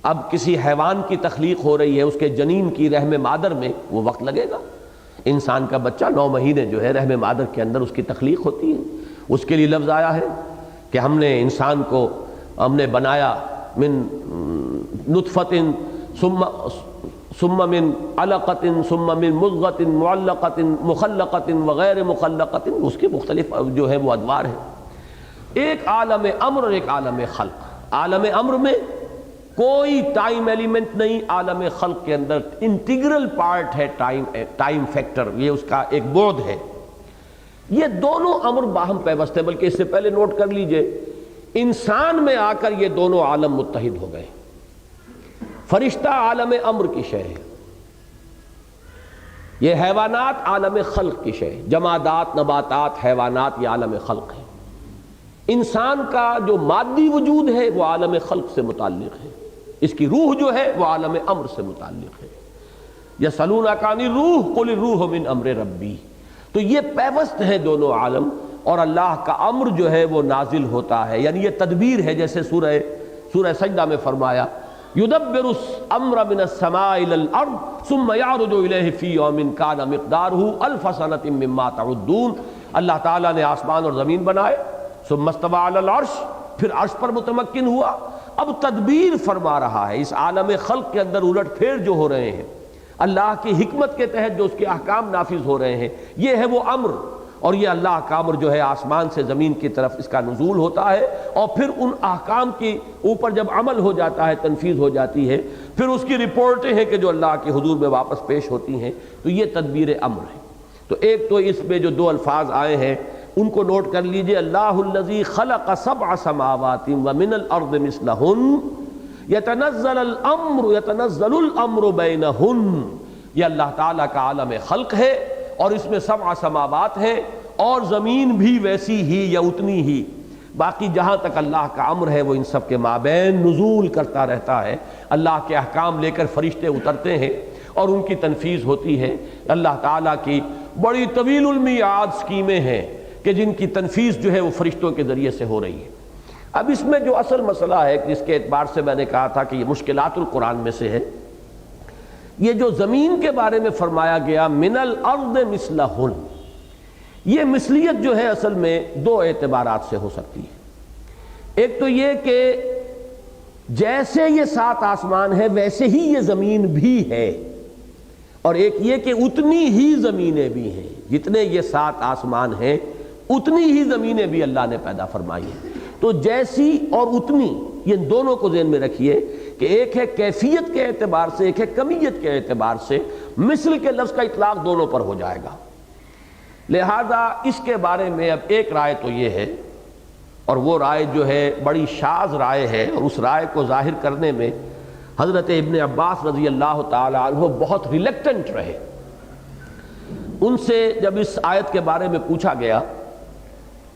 اب کسی حیوان کی تخلیق ہو رہی ہے، اس کے جنین کی رحم مادر میں وہ وقت لگے گا۔ انسان کا بچہ 9 مہینے جو ہے رحم مادر کے اندر اس کی تخلیق ہوتی ہے، اس کے لیے لفظ آیا ہے کہ ہم نے انسان کو بنایا من نطفۃ ثم من علقۃ ثم من مضغۃ معلقۃ مخلقۃ وغیر مخلقۃ، اس کے مختلف جو ہے وہ ادوار ہیں۔ ایک عالم امر اور ایک عالم خلق۔ عالم امر میں کوئی ٹائم ایلیمنٹ نہیں، عالم خلق کے اندر انٹیگرل پارٹ ہے ٹائم فیکٹر، یہ اس کا ایک بعد ہے۔ یہ دونوں امر باہم پیوست ہیں، بلکہ اس سے پہلے نوٹ کر لیجئے انسان میں آ کر یہ دونوں عالم متحد ہو گئے۔ فرشتہ عالم امر کی شے ہے، یہ حیوانات عالم خلق کی شے ہے، جمادات، نباتات، حیوانات یہ عالم خلق ہے۔ انسان کا جو مادی وجود ہے وہ عالم خلق سے متعلق ہے، اس کی روح جو ہے وہ عالم امر سے متعلق ہے۔ یسألونک عن الروح قل الروح من امر ربی، تو یہ پیوست ہے دونوں عالم، اور اللہ کا امر جو ہے وہ نازل ہوتا ہے، یعنی یہ تدبیر ہے، جیسے سورہ سجدہ میں فرمایا یدبر الامر من السماء الى الارض ثم يعرج الیہ فی یوم کان مقدارہ الف سنۃ مما تعدون۔ اللہ تعالیٰ نے آسمان اور زمین بنائے، ثم استوى علی العرش، پھر عرش پر متمکن ہوا، اب تدبیر فرما رہا ہے اس عالم خلق کے اندر الٹ پھیر جو ہو رہے ہیں، اللہ کی حکمت کے تحت جو اس کے احکام نافذ ہو رہے ہیں، یہ ہے وہ امر، اور یہ اللہ کا امر جو ہے آسمان سے زمین کی طرف اس کا نزول ہوتا ہے، اور پھر ان احکام کے اوپر جب عمل ہو جاتا ہے، تنفیذ ہو جاتی ہے، پھر اس کی رپورٹیں ہیں کہ جو اللہ کے حضور میں واپس پیش ہوتی ہیں، تو یہ تدبیر امر ہے۔ تو ایک تو اس میں جو دو الفاظ آئے ہیں ان کو نوٹ کر لیجئے، اللہ الذی خلق سبع سماوات ومن الارض مثلہن یتنزل الامر بینہن، یہ اللہ تعالیٰ کا عالم خلق ہے، اور اس میں سبع سماوات ہیں، اور زمین بھی ویسی ہی یا اتنی ہی، باقی جہاں تک اللہ کا امر ہے وہ ان سب کے مابین نزول کرتا رہتا ہے۔ اللہ کے احکام لے کر فرشتے اترتے ہیں اور ان کی تنفیذ ہوتی ہے۔ اللہ تعالیٰ کی بڑی طویل المیعاد اسکیمیں ہیں کہ جن کی تنفیذ جو ہے وہ فرشتوں کے ذریعے سے ہو رہی ہے۔ اب اس میں جو اصل مسئلہ ہے جس کے اعتبار سے میں نے کہا تھا کہ یہ مشکلات القرآن میں سے ہے، یہ جو زمین کے بارے میں فرمایا گیا من الارض مثلہن، یہ مثلیت جو ہے اصل میں دو اعتبارات سے ہو سکتی ہے۔ ایک تو یہ کہ جیسے یہ 7 آسمان ہے ویسے ہی یہ زمین بھی ہے، اور ایک یہ کہ اتنی ہی زمینیں بھی ہیں، جتنے یہ 7 آسمان ہیں اتنی ہی زمینیں بھی اللہ نے پیدا فرمائی ہیں۔ تو جیسی اور اتنی، یہ دونوں کو ذہن میں رکھیے کہ ایک ہے کیفیت کے اعتبار سے، ایک ہے کمیت کے اعتبار سے، مثل کے لفظ کا اطلاق دونوں پر ہو جائے گا۔ لہذا اس کے بارے میں اب ایک رائے تو یہ ہے، اور وہ رائے جو ہے بڑی شاذ رائے ہے، اور اس رائے کو ظاہر کرنے میں حضرت ابن عباس رضی اللہ تعالی عنہ بہت ریلیکٹنٹ رہے۔ ان سے جب اس آیت کے بارے میں پوچھا گیا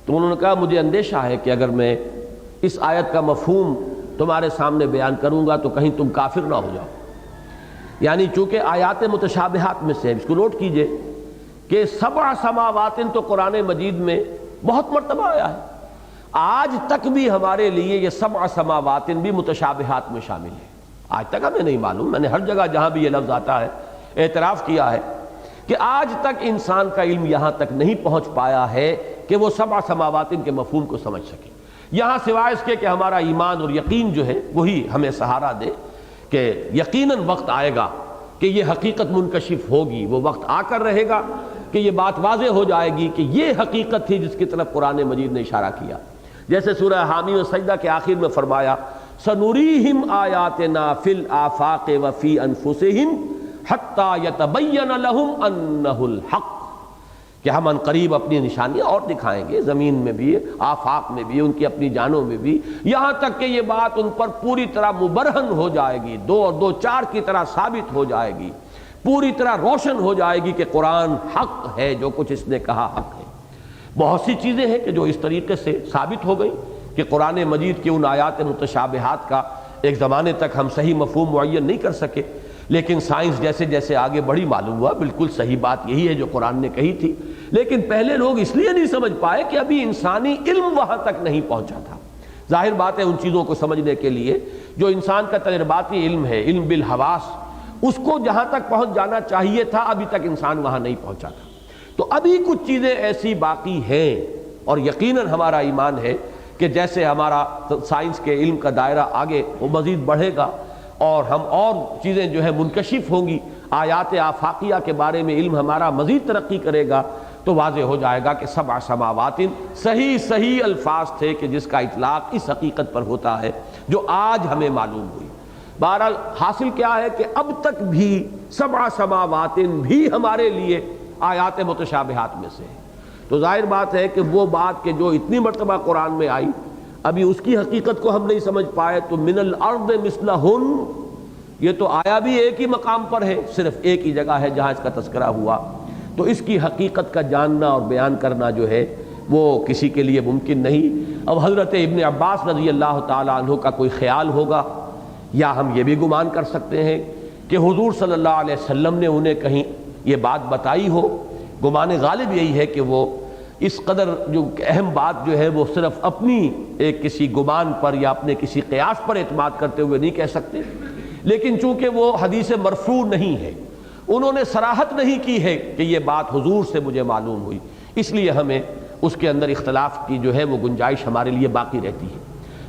تو انہوں نے کہا مجھے اندیشہ ہے کہ اگر میں اس آیت کا مفہوم تمہارے سامنے بیان کروں گا تو کہیں تم کافر نہ ہو جاؤ۔ یعنی چونکہ آیات متشابہات میں سے، اس کو نوٹ کیجئے کہ 7 سماوات تو قرآن مجید میں بہت مرتبہ آیا ہے، آج تک بھی ہمارے لیے یہ 7 سماوات بھی متشابہات میں شامل ہے۔ آج تک ہمیں نہیں معلوم، میں نے ہر جگہ جہاں بھی یہ لفظ آتا ہے اعتراف کیا ہے کہ آج تک انسان کا علم یہاں تک نہیں پہنچ پایا ہے کہ وہ 7 سماوات کے مفہوم کو سمجھ سکے، یہاں سوائے اس کے کہ ہمارا ایمان اور یقین جو ہے وہی ہمیں سہارا دے کہ یقیناً وقت آئے گا کہ یہ حقیقت منکشف ہوگی، وہ وقت آ کر رہے گا کہ یہ بات واضح ہو جائے گی کہ یہ حقیقت تھی جس کی طرف قرآن مجید نے اشارہ کیا۔ جیسے سورہ حامی و سجدہ کے آخر میں فرمایا سنریہم آیاتنا فی الآفاق وفی انفسہم حتی یتبین لہم انہ الحق، کہ ہم عنقریب اپنی نشانیاں اور دکھائیں گے، زمین میں بھی، آفاق میں بھی، ان کی اپنی جانوں میں بھی، یہاں تک کہ یہ بات ان پر پوری طرح مبرہن ہو جائے گی، 2 اور 2 4 کی طرح ثابت ہو جائے گی، پوری طرح روشن ہو جائے گی کہ قرآن حق ہے، جو کچھ اس نے کہا حق ہے۔ بہت سی چیزیں ہیں کہ جو اس طریقے سے ثابت ہو گئی کہ قرآن مجید کے ان آیات متشابہات کا ایک زمانے تک ہم صحیح مفہوم معین نہیں کر سکے، لیکن سائنس جیسے جیسے آگے بڑھی معلوم ہوا بالکل صحیح بات یہی ہے جو قرآن نے کہی تھی، لیکن پہلے لوگ اس لیے نہیں سمجھ پائے کہ ابھی انسانی علم وہاں تک نہیں پہنچا تھا۔ ظاہر بات ہے ان چیزوں کو سمجھنے کے لیے جو انسان کا تجرباتی علم ہے، علم بالحواس، اس کو جہاں تک پہنچ جانا چاہیے تھا ابھی تک انسان وہاں نہیں پہنچا تھا۔ تو ابھی کچھ چیزیں ایسی باقی ہیں، اور یقیناً ہمارا ایمان ہے کہ جیسے ہمارا سائنس کے علم کا دائرہ آگے وہ مزید بڑھے گا اور ہم اور چیزیں جو ہے منکشف ہوں گی، آیات آفاقیہ کے بارے میں علم ہمارا مزید ترقی کرے گا، تو واضح ہو جائے گا کہ 7 سماوات صحیح الفاظ تھے کہ جس کا اطلاق اس حقیقت پر ہوتا ہے جو آج ہمیں معلوم ہوئی۔ بہرحال حاصل کیا ہے کہ اب تک بھی 7 سماوات بھی ہمارے لیے آیات متشابہات میں سے ہے۔ تو ظاہر بات ہے کہ وہ بات کہ جو اتنی مرتبہ قرآن میں آئی ابھی اس کی حقیقت کو ہم نہیں سمجھ پائے، تو من الارض مثلہن یہ تو آیا بھی ایک ہی مقام پر ہے، صرف ایک ہی جگہ ہے جہاں اس کا تذکرہ ہوا، تو اس کی حقیقت کا جاننا اور بیان کرنا جو ہے وہ کسی کے لیے ممکن نہیں۔ اب حضرت ابن عباس رضی اللہ تعالیٰ عنہ کا کوئی خیال ہوگا، یا ہم یہ بھی گمان کر سکتے ہیں کہ حضور صلی اللہ علیہ وسلم نے انہیں کہیں یہ بات بتائی ہو۔ گمان غالب یہی ہے کہ وہ اس قدر جو اہم بات جو ہے وہ صرف اپنی ایک کسی گمان پر یا اپنے کسی قیاس پر اعتماد کرتے ہوئے نہیں کہہ سکتے، لیکن چونکہ وہ حدیث مرفوع نہیں ہے، انہوں نے صراحت نہیں کی ہے کہ یہ بات حضور سے مجھے معلوم ہوئی، اس لیے ہمیں اس کے اندر اختلاف کی جو ہے وہ گنجائش ہمارے لیے باقی رہتی ہے۔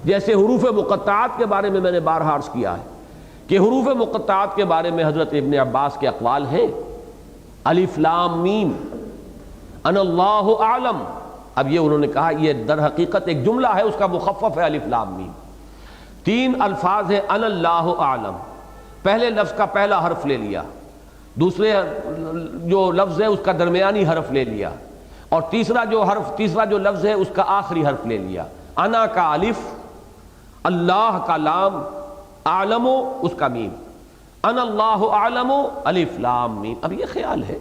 جیسے حروف مقطعات کے بارے میں نے بارہا عرض کیا ہے کہ حروف مقطعات کے بارے میں حضرت ابن عباس کے اقوال ہیں، الف لام میم ان اللہ اعلم۔ اب یہ انہوں نے کہا یہ در حقیقت ایک جملہ ہے، اس کا مخفف ہے الف لام میم۔ 3 الفاظ ہیں ان اللہ اعلم، پہلے لفظ کا پہلا حرف لے لیا، دوسرے جو لفظ ہے اس کا درمیانی حرف لے لیا، اور تیسرا جو لفظ ہے اس کا آخری حرف لے لیا۔ انا کا الف، اللہ کا لام، اعلم اس کا میم، ان اللہ اعلم الف لام میم۔ اب یہ خیال ہے،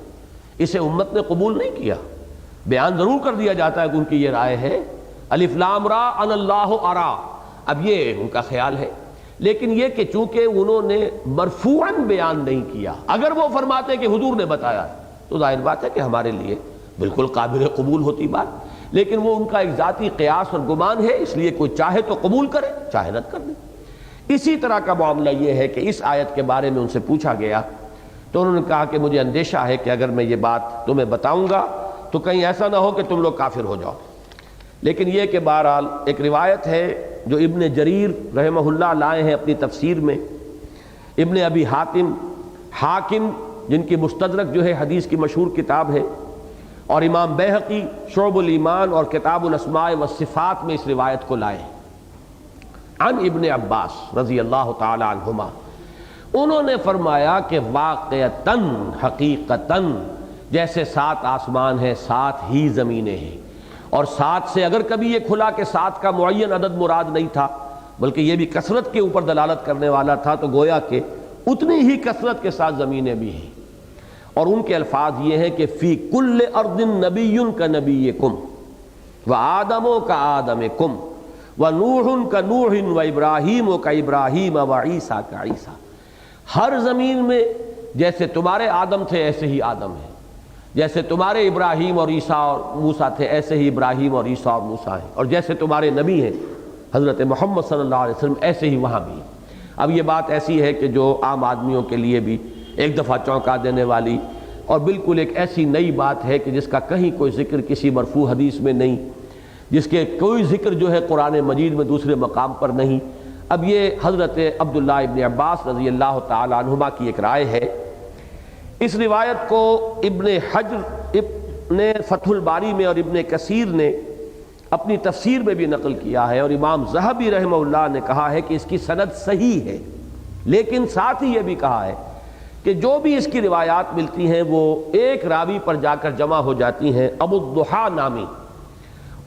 اسے امت نے قبول نہیں کیا، بیان ضرور کر دیا جاتا ہے کہ ان کی یہ رائے ہے الف لام را ان اللہ ارا، اب یہ ان کا خیال ہے، لیکن یہ کہ چونکہ انہوں نے مرفوعاً بیان نہیں کیا، اگر وہ فرماتے کہ حضور نے بتایا تو ظاہر بات ہے کہ ہمارے لیے بالکل قابل قبول ہوتی بات، لیکن وہ ان کا ایک ذاتی قیاس اور گمان ہے، اس لیے کوئی چاہے تو قبول کرے چاہے رد کر دے۔ اسی طرح کا معاملہ یہ ہے کہ اس آیت کے بارے میں ان سے پوچھا گیا تو انہوں نے کہا کہ مجھے اندیشہ ہے کہ اگر میں یہ بات تمہیں بتاؤں گا تو کہیں ایسا نہ ہو کہ تم لوگ کافر ہو جاؤ۔ لیکن یہ کہ بہرحال ایک روایت ہے جو ابن جریر رحمہ اللہ لائے ہیں اپنی تفسیر میں، ابن ابی حاتم جن کی مستدرک جو ہے حدیث کی مشہور کتاب ہے، اور امام بیہقی شعب الایمان اور کتاب الاسماء والصفات میں اس روایت کو لائے عن ابن عباس رضی اللہ تعالی عنہما۔ انہوں نے فرمایا کہ واقعتاً حقیقتاً جیسے 7 آسمان ہیں 7 ہی زمینیں ہیں، اور 7 سے اگر کبھی یہ کھلا کہ 7 کا معین عدد مراد نہیں تھا بلکہ یہ بھی کثرت کے اوپر دلالت کرنے والا تھا، تو گویا کہ اتنی ہی کثرت کے ساتھ زمینیں بھی ہیں۔ اور ان کے الفاظ یہ ہیں کہ فی کل ارض نبی کا نبیکم و آدم کا آدمکم و نوح کا نوح و ابراہیم کا ابراہیم و عیسیٰ کا عیسیٰ، ہر زمین میں جیسے تمہارے آدم تھے ایسے ہی آدم ہیں، جیسے تمہارے ابراہیم اور عیسیٰ اور موسیٰ تھے ایسے ہی ابراہیم اور عیسیٰ اور موسیٰ ہیں، اور جیسے تمہارے نبی ہیں حضرت محمد صلی اللہ علیہ وسلم ایسے ہی وہاں بھی ہیں۔ اب یہ بات ایسی ہے کہ جو عام آدمیوں کے لیے بھی ایک دفعہ چونکا دینے والی اور بالکل ایک ایسی نئی بات ہے کہ جس کا کہیں کوئی ذکر کسی مرفوع حدیث میں نہیں، جس کے کوئی ذکر جو ہے قرآن مجید میں دوسرے مقام پر نہیں۔ اب یہ حضرت عبداللہ ابن عباس رضی اللہ تعالی عنہما کی ایک رائے ہے۔ اس روایت کو ابن حجر ابن فتح الباری میں اور ابن کثیر نے اپنی تفسیر میں بھی نقل کیا ہے، اور امام ذہبی رحمہ اللہ نے کہا ہے کہ اس کی سند صحیح ہے، لیکن ساتھ ہی یہ بھی کہا ہے کہ جو بھی اس کی روایات ملتی ہیں وہ ایک راوی پر جا کر جمع ہو جاتی ہیں ابو الضحیٰ نامی،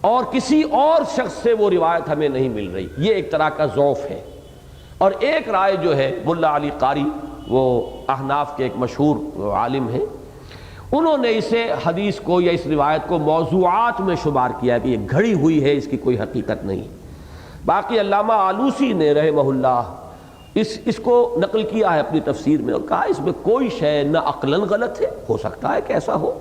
اور کسی اور شخص سے وہ روایت ہمیں نہیں مل رہی، یہ ایک طرح کا ضعف ہے۔ اور ایک رائے جو ہے ملا علی قاری، وہ احناف کے ایک مشہور عالم ہیں، انہوں نے اسے حدیث کو یا اس روایت کو موضوعات میں شمار کیا کہ یہ گھڑی ہوئی ہے، اس کی کوئی حقیقت نہیں۔ باقی علامہ آلوسی نے رحمہ اللہ اس کو نقل کیا ہے اپنی تفسیر میں، اور کہا اس میں کوئی شے نہ عقلاً غلط ہے، ہو سکتا ہے کہ ایسا ہو،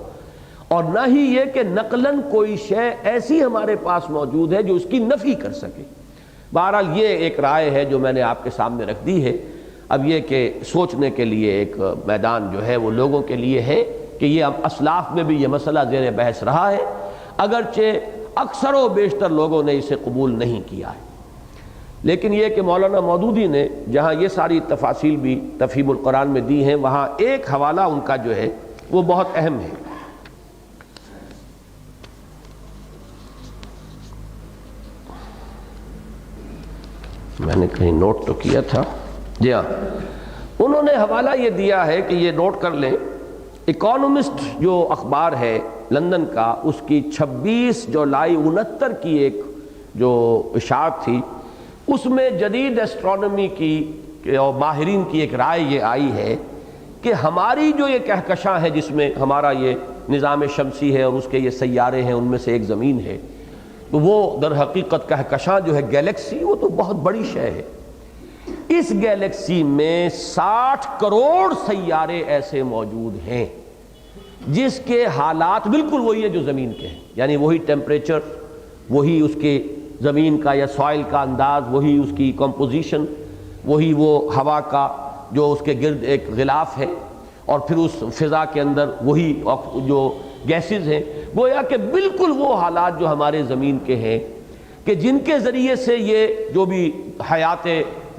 اور نہ ہی یہ کہ نقلاً کوئی شے ایسی ہمارے پاس موجود ہے جو اس کی نفی کر سکے۔ بہرحال یہ ایک رائے ہے جو میں نے آپ کے سامنے رکھ دی ہے۔ اب یہ کہ سوچنے کے لیے ایک میدان جو ہے وہ لوگوں کے لیے ہے کہ یہ اب اسلاف میں بھی یہ مسئلہ زیر بحث رہا ہے، اگرچہ اکثر و بیشتر لوگوں نے اسے قبول نہیں کیا ہے، لیکن یہ کہ مولانا مودودی نے جہاں یہ ساری تفاصیل بھی تفہیم القرآن میں دی ہیں، وہاں ایک حوالہ ان کا جو ہے وہ بہت اہم ہے۔ میں نے کہیں نوٹ تو کیا تھا، جی ہاں، انہوں نے حوالہ یہ دیا ہے کہ یہ نوٹ کر لیں، اکانومسٹ جو اخبار ہے لندن کا، اس کی 26 جولائی 69 کی ایک جو اشاعت تھی، اس میں جدید ایسٹرونومی کی اور ماہرین کی ایک رائے یہ آئی ہے کہ ہماری جو یہ کہکشاں ہے جس میں ہمارا یہ نظام شمسی ہے اور اس کے یہ سیارے ہیں، ان میں سے ایک زمین ہے، تو وہ در حقیقت کہکشاں جو ہے گیلیکسی، وہ تو بہت بڑی شے ہے۔ اس گیلیکسی میں 60 کروڑ سیارے ایسے موجود ہیں جس کے حالات بالکل وہی ہے جو زمین کے ہیں، یعنی وہی ٹیمپریچر، وہی اس کے زمین کا یا سوائل کا انداز، وہی اس کی کمپوزیشن، وہی وہ ہوا کا جو اس کے گرد ایک غلاف ہے، اور پھر اس فضا کے اندر وہی جو گیسز ہیں، گویا کہ بالکل وہ حالات جو ہمارے زمین کے ہیں، کہ جن کے ذریعے سے یہ جو بھی حیات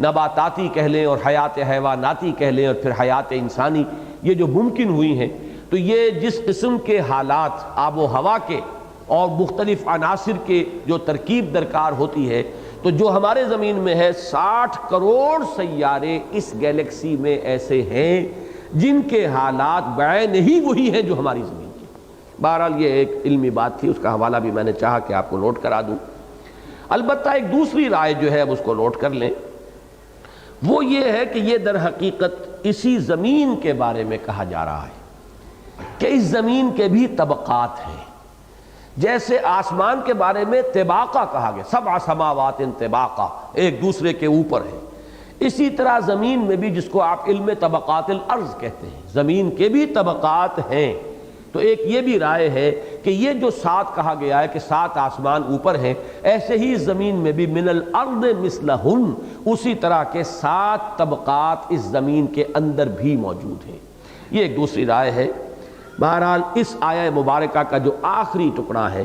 نباتاتی کہہ لیں اور حیات حیواناتی کہہ لیں اور پھر حیات انسانی یہ جو ممکن ہوئی ہیں، تو یہ جس قسم کے حالات آب و ہوا کے اور مختلف عناصر کے جو ترکیب درکار ہوتی ہے، تو جو ہمارے زمین میں ہے 60 کروڑ سیارے اس گیلیکسی میں ایسے ہیں جن کے حالات بعین ہی وہی ہیں جو ہماری زمین کے۔ بہرحال یہ ایک علمی بات تھی، اس کا حوالہ بھی میں نے چاہا کہ آپ کو نوٹ کرا دوں۔ البتہ ایک دوسری رائے جو ہے اب اس کو نوٹ کر لیں، وہ یہ ہے کہ یہ در حقیقت اسی زمین کے بارے میں کہا جا رہا ہے کہ اس زمین کے بھی طبقات ہیں، جیسے آسمان کے بارے میں طباقہ کہا گیا، 7 سماوات طباقہ، ایک دوسرے کے اوپر ہے، اسی طرح زمین میں بھی، جس کو آپ علم طبقات الارض کہتے ہیں، زمین کے بھی طبقات ہیں۔ تو ایک یہ بھی رائے ہے کہ یہ جو 7 کہا گیا ہے کہ 7 آسمان اوپر ہیں، ایسے ہی زمین میں بھی من الارض مثلہن، اسی طرح کے 7 طبقات اس زمین کے اندر بھی موجود ہیں۔ یہ ایک دوسری رائے ہے۔ بہرحال اس آیہ مبارکہ کا جو آخری ٹکڑا ہے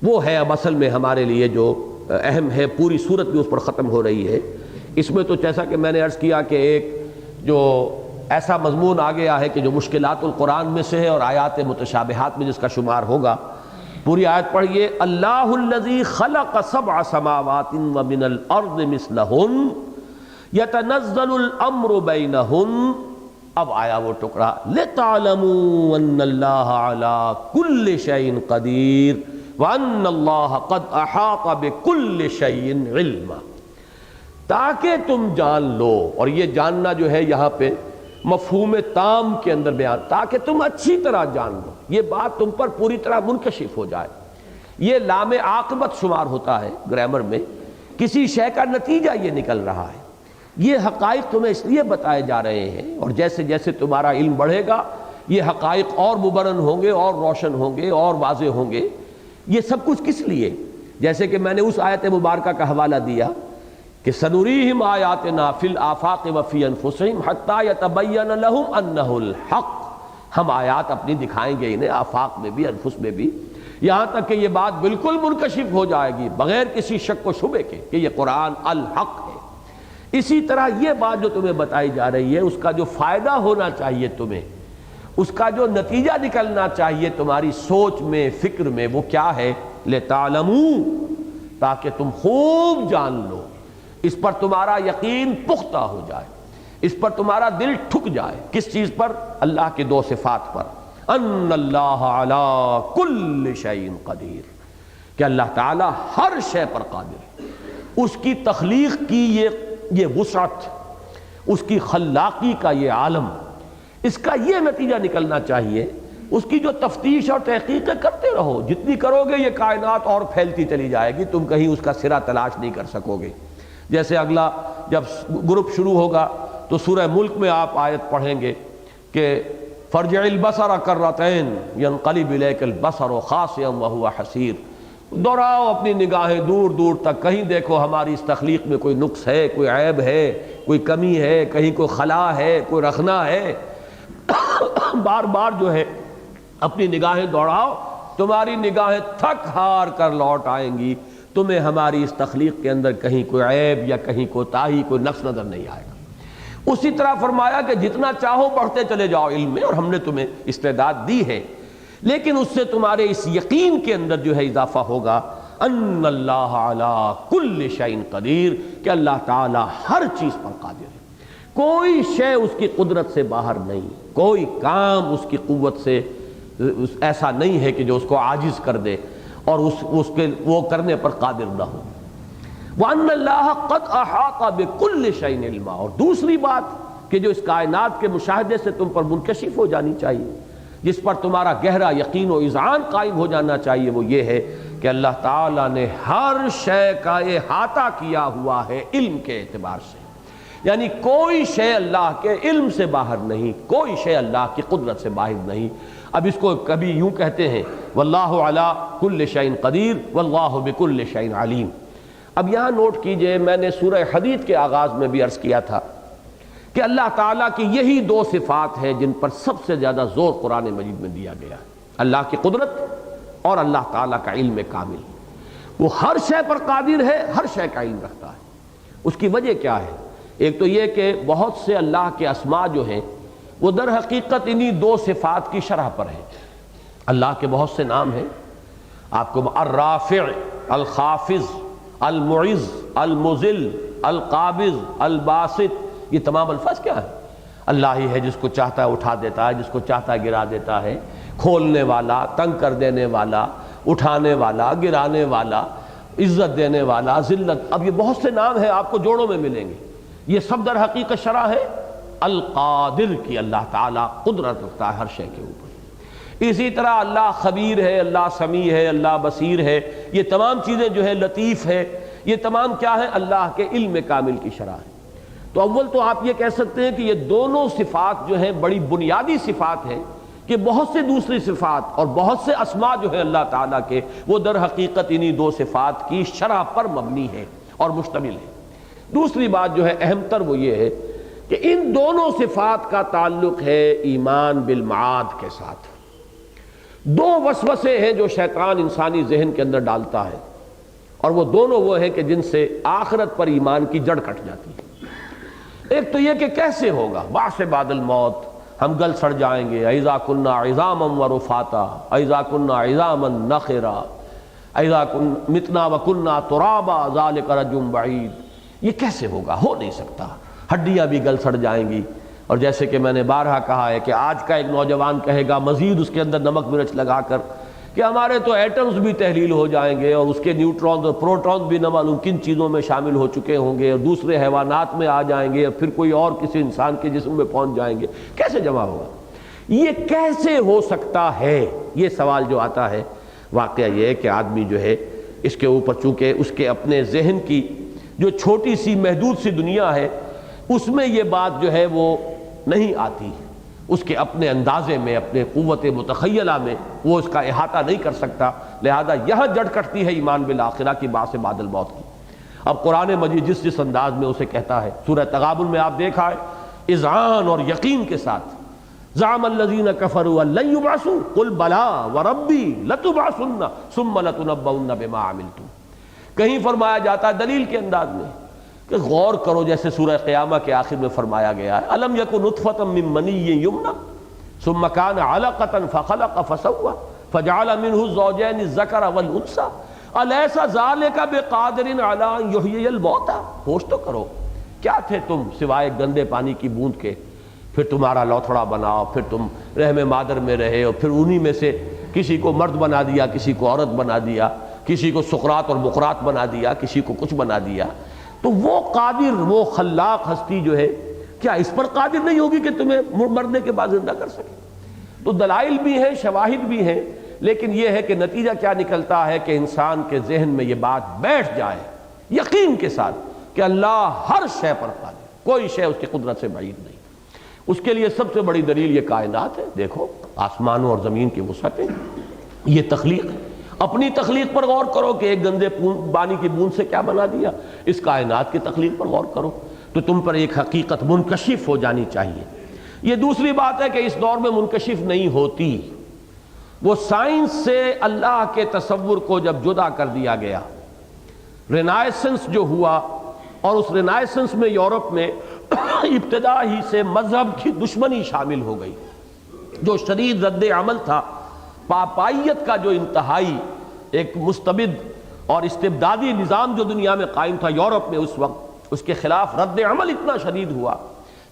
وہ ہے اب اصل میں ہمارے لیے جو اہم ہے، پوری صورت بھی اس پر ختم ہو رہی ہے۔ اس میں تو جیسا کہ میں نے عرض کیا کہ ایک جو ایسا مضمون آ گیا ہے کہ جو مشکلات القرآن میں سے ہے اور آیات متشابہات میں جس کا شمار ہوگا۔ پوری آیت پڑھیے، اللہ الذی خلق 7 سماوات ومن الارض مثلہن یتنزل الامر بینہن۔ اب آیا وہ ٹکڑا، لِتَعْلَمُوا أَنَّ اللَّهَ عَلَىٰ كُلِّ شَيْءٍ قَدِيرٌ وَأَنَّ اللَّهَ قَدْ أَحَاطَ بِكُلِّ شَيْءٍ عِلْمًا، تاکہ تم جان لو، اور یہ جاننا جو ہے یہاں پہ مفہوم تام کے اندر بیان، تاکہ تم اچھی طرح جان لو، یہ بات تم پر پوری طرح منکشف ہو جائے۔ یہ لام عاقبت شمار ہوتا ہے گرامر میں، کسی شے کا نتیجہ یہ نکل رہا ہے۔ یہ حقائق تمہیں اس لیے بتائے جا رہے ہیں، اور جیسے جیسے تمہارا علم بڑھے گا یہ حقائق اور مبرہن ہوں گے اور روشن ہوں گے اور واضح ہوں گے۔ یہ سب کچھ کس لیے؟ جیسے کہ میں نے اس آیت مبارکہ کا حوالہ دیا کہ سنریہم آیاتنا فی الآفاق وفی انفسہم حتی یتبین لہم انہ الحق، ہم آیات اپنی دکھائیں گے انہیں آفاق میں بھی انفس میں بھی، یہاں تک کہ یہ بات بالکل منکشف ہو جائے گی بغیر کسی شک و شبے کے کہ یہ قرآن الحق ہے۔ اسی طرح یہ بات جو تمہیں بتائی جا رہی ہے، اس کا جو فائدہ ہونا چاہیے تمہیں، اس کا جو نتیجہ نکلنا چاہیے تمہاری سوچ میں، فکر میں، وہ کیا ہے؟ لِتَعْلَمُوا، تاکہ تم خوب جان لو، اس پر تمہارا یقین پختہ ہو جائے، اس پر تمہارا دل ٹھک جائے۔ کس چیز پر؟ اللہ کے 2 صفات پر، ان اللہ علی کل شیء قدیر، کہ اللہ تعالیٰ ہر شے پر قادر ہے۔ اس کی تخلیق کی یہ وسعت، اس کی خلاقی کا یہ عالم، اس کا یہ نتیجہ نکلنا چاہیے۔ اس کی جو تفتیش اور تحقیق کرتے رہو، جتنی کرو گے یہ کائنات اور پھیلتی چلی جائے گی، تم کہیں اس کا سرا تلاش نہیں کر سکو گے۔ جیسے اگلا جب گروپ شروع ہوگا تو سورہ ملک میں آپ آیت پڑھیں گے کہ فارجع البصر کرتین ینقلب الیک البصر خاسئا وہو حسیر، دوڑاؤ اپنی نگاہیں دور دور تک، کہیں دیکھو ہماری اس تخلیق میں کوئی نقص ہے، کوئی عیب ہے، کوئی کمی ہے، کہیں کوئی خلا ہے، کوئی رخنا ہے۔ بار بار جو ہے اپنی نگاہیں دوڑاؤ، تمہاری نگاہیں تھک ہار کر لوٹ آئیں گی، تمہیں ہماری اس تخلیق کے اندر کہیں کوئی عیب یا کہیں کوتاہی، کوئی نقص نظر نہیں آئے گا۔ اسی طرح فرمایا کہ جتنا چاہو بڑھتے چلے جاؤ علم میں، اور ہم نے تمہیں استعداد دی ہے، لیکن اس سے تمہارے اس یقین کے اندر جو ہے اضافہ ہوگا ان اللہ علی کل شیء قدیر، کہ اللہ تعالی ہر چیز پر قادر ہے، کوئی شے اس کی قدرت سے باہر نہیں، کوئی کام اس کی قوت سے ایسا نہیں ہے کہ جو اس کو عاجز کر دے اور اس کے وہ کرنے پر قادر نہ ہو۔ وَأَنَّ اللَّهَ قَدْ أَحَاطَ بِكُلِّ شَيْءٍ عِلْمًا، اور دوسری بات کہ جو اس کائنات کے مشاہدے سے تم پر منکشف ہو جانی چاہیے جس پر تمہارا گہرا یقین و اذعان قائم ہو جانا چاہیے وہ یہ ہے کہ اللہ تعالیٰ نے ہر شے کا احاطہ کیا ہوا ہے علم کے اعتبار سے، یعنی کوئی شے اللہ کے علم سے باہر نہیں، کوئی شے اللہ کی قدرت سے باہر نہیں۔ اب اس کو کبھی یوں کہتے ہیں واللہ علی کل شیء قدیر واللہ بکل شیء علیم۔ اب یہاں نوٹ کیجئے، میں نے سورہ حدید کے آغاز میں بھی عرض کیا تھا کہ اللہ تعالیٰ کی یہی دو صفات ہیں جن پر سب سے زیادہ زور قرآن مجید میں دیا گیا ہے، اللہ کی قدرت اور اللہ تعالیٰ کا علم کامل۔ وہ ہر شے پر قادر ہے، ہر شے کا علم رکھتا ہے۔ اس کی وجہ کیا ہے؟ ایک تو یہ کہ بہت سے اللہ کے اسماء جو ہیں وہ در حقیقت انہی دو صفات کی شرح پر ہیں۔ اللہ کے بہت سے نام ہیں، آپ کو الرافع، الخافض، المعز، المذل، القابض، الباسط، یہ تمام الفاظ کیا ہیں؟ اللہ ہی ہے جس کو چاہتا ہے اٹھا دیتا ہے، جس کو چاہتا ہے گرا دیتا ہے، کھولنے والا، تنگ کر دینے والا، اٹھانے والا، گرانے والا، عزت دینے والا، ذلت۔ اب یہ بہت سے نام ہیں، آپ کو جوڑوں میں ملیں گے۔ یہ سب در حقیقت شرح ہے القادر کی، اللہ تعالیٰ قدرت رکھتا ہے ہر شے کے اوپر۔ اسی طرح اللہ خبیر ہے، اللہ سمیع ہے، اللہ بصیر ہے، یہ تمام چیزیں جو ہے لطیف ہے، یہ تمام کیا ہے؟ اللہ کے علم کامل کی شرح ہے۔ تو اول تو آپ یہ کہہ سکتے ہیں کہ یہ دونوں صفات جو ہیں بڑی بنیادی صفات ہیں کہ بہت سے دوسری صفات اور بہت سے اسماء جو ہیں اللہ تعالیٰ کے وہ در حقیقت انہی دو صفات کی شرح پر مبنی ہے اور مشتمل ہے۔ دوسری بات جو ہے اہم تر وہ یہ ہے کہ ان دونوں صفات کا تعلق ہے ایمان بالمعاد کے ساتھ۔ دو وسوسے ہیں جو شیطان انسانی ذہن کے اندر ڈالتا ہے، اور وہ دونوں وہ ہیں کہ جن سے آخرت پر ایمان کی جڑ کٹ جاتی ہے۔ ایک تو یہ کہ کیسے ہوگا بعث بعد الموت، ہم گل سڑ جائیں گے، اذا کنا عظاما ورفاتا، اذا کنا عظاما نخرا، اذا متنا وکنا ترابا ذلک رجم بعید۔ یہ کیسے ہوگا؟ ہو نہیں سکتا، ہڈیاں بھی گل سڑ جائیں گی۔ اور جیسے کہ میں نے بارہا کہا ہے کہ آج کا ایک نوجوان کہے گا مزید اس کے اندر نمک مرچ لگا کر کہ ہمارے تو ایٹمز بھی تحلیل ہو جائیں گے اور اس کے نیوٹرونز اور پروٹونز بھی نہ معلوم کن چیزوں میں شامل ہو چکے ہوں گے اور دوسرے حیوانات میں آ جائیں گے اور پھر کوئی اور کسی انسان کے جسم میں پہنچ جائیں گے، کیسے جمع ہوگا؟ یہ کیسے ہو سکتا ہے؟ یہ سوال جو آتا ہے، واقعہ یہ ہے کہ آدمی جو ہے اس کے اوپر چونکہ اس کے اپنے ذہن کی جو چھوٹی سی محدود سی دنیا ہے اس میں یہ بات جو ہے وہ نہیں آتی، اس کے اپنے اندازے میں، اپنے قوت متخیلہ میں وہ اس کا احاطہ نہیں کر سکتا، لہذا یہاں جڑ کٹتی ہے ایمان بالآخرہ کی بعث بعد الموت کی۔ اب قرآن مجید جس انداز میں اسے کہتا ہے، سورہ تغابن میں آپ دیکھا ہے اذعان اور یقین کے ساتھ، زعم الذین کفروا ان لن یبعثوا قل بلی وربی لتبعثن ثم لتنبؤن بما عملتم۔ کہیں فرمایا جاتا ہے دلیل کے انداز میں کہ غور کرو، جیسے سورہ قیامہ کے آخر میں فرمایا گیا ہے الم یکن نطفۃ من منی یمنی ثم کان علقۃ فخلق فسوى فجعل منه الزوجین الذکر والانثى الیس ذلک بقادر علی ان یحیی الموتى۔ ہوش تو کرو، کیا تھے تم سوائے گندے پانی کی بوند کے؟ پھر تمہارا لوتھڑا بناؤ، پھر تم رحم مادر میں رہے اور پھر انہی میں سے کسی کو مرد بنا دیا، کسی کو عورت بنا دیا، کسی کو سقراط اور مقراط بنا دیا، کسی کو کچھ بنا دیا۔ تو وہ قادر، وہ خلاق ہستی جو ہے، کیا اس پر قادر نہیں ہوگی کہ تمہیں مرنے کے بعد زندہ کر سکے؟ تو دلائل بھی ہیں، شواہد بھی ہیں، لیکن یہ ہے کہ نتیجہ کیا نکلتا ہے کہ انسان کے ذہن میں یہ بات بیٹھ جائے یقین کے ساتھ کہ اللہ ہر شے پر قادر، کوئی شے اس کی قدرت سے بعید نہیں۔ اس کے لیے سب سے بڑی دلیل یہ کائنات ہے۔ دیکھو آسمانوں اور زمین کی وسعتیں، یہ تخلیق ہے۔ اپنی تخلیق پر غور کرو کہ ایک گندے پانی کی بوند سے کیا بنا دیا، اس کائنات کی تخلیق پر غور کرو تو تم پر ایک حقیقت منکشف ہو جانی چاہیے۔ یہ دوسری بات ہے کہ اس دور میں منکشف نہیں ہوتی، وہ سائنس سے اللہ کے تصور کو جب جدا کر دیا گیا، رینائسنس جو ہوا، اور اس رینائسنس میں یورپ میں ابتدا ہی سے مذہب کی دشمنی شامل ہو گئی، جو شدید رد عمل تھا پاپائیت کا، جو انتہائی ایک مستبد اور استبدادی نظام جو دنیا میں قائم تھا یورپ میں اس وقت، اس کے خلاف رد عمل اتنا شدید ہوا۔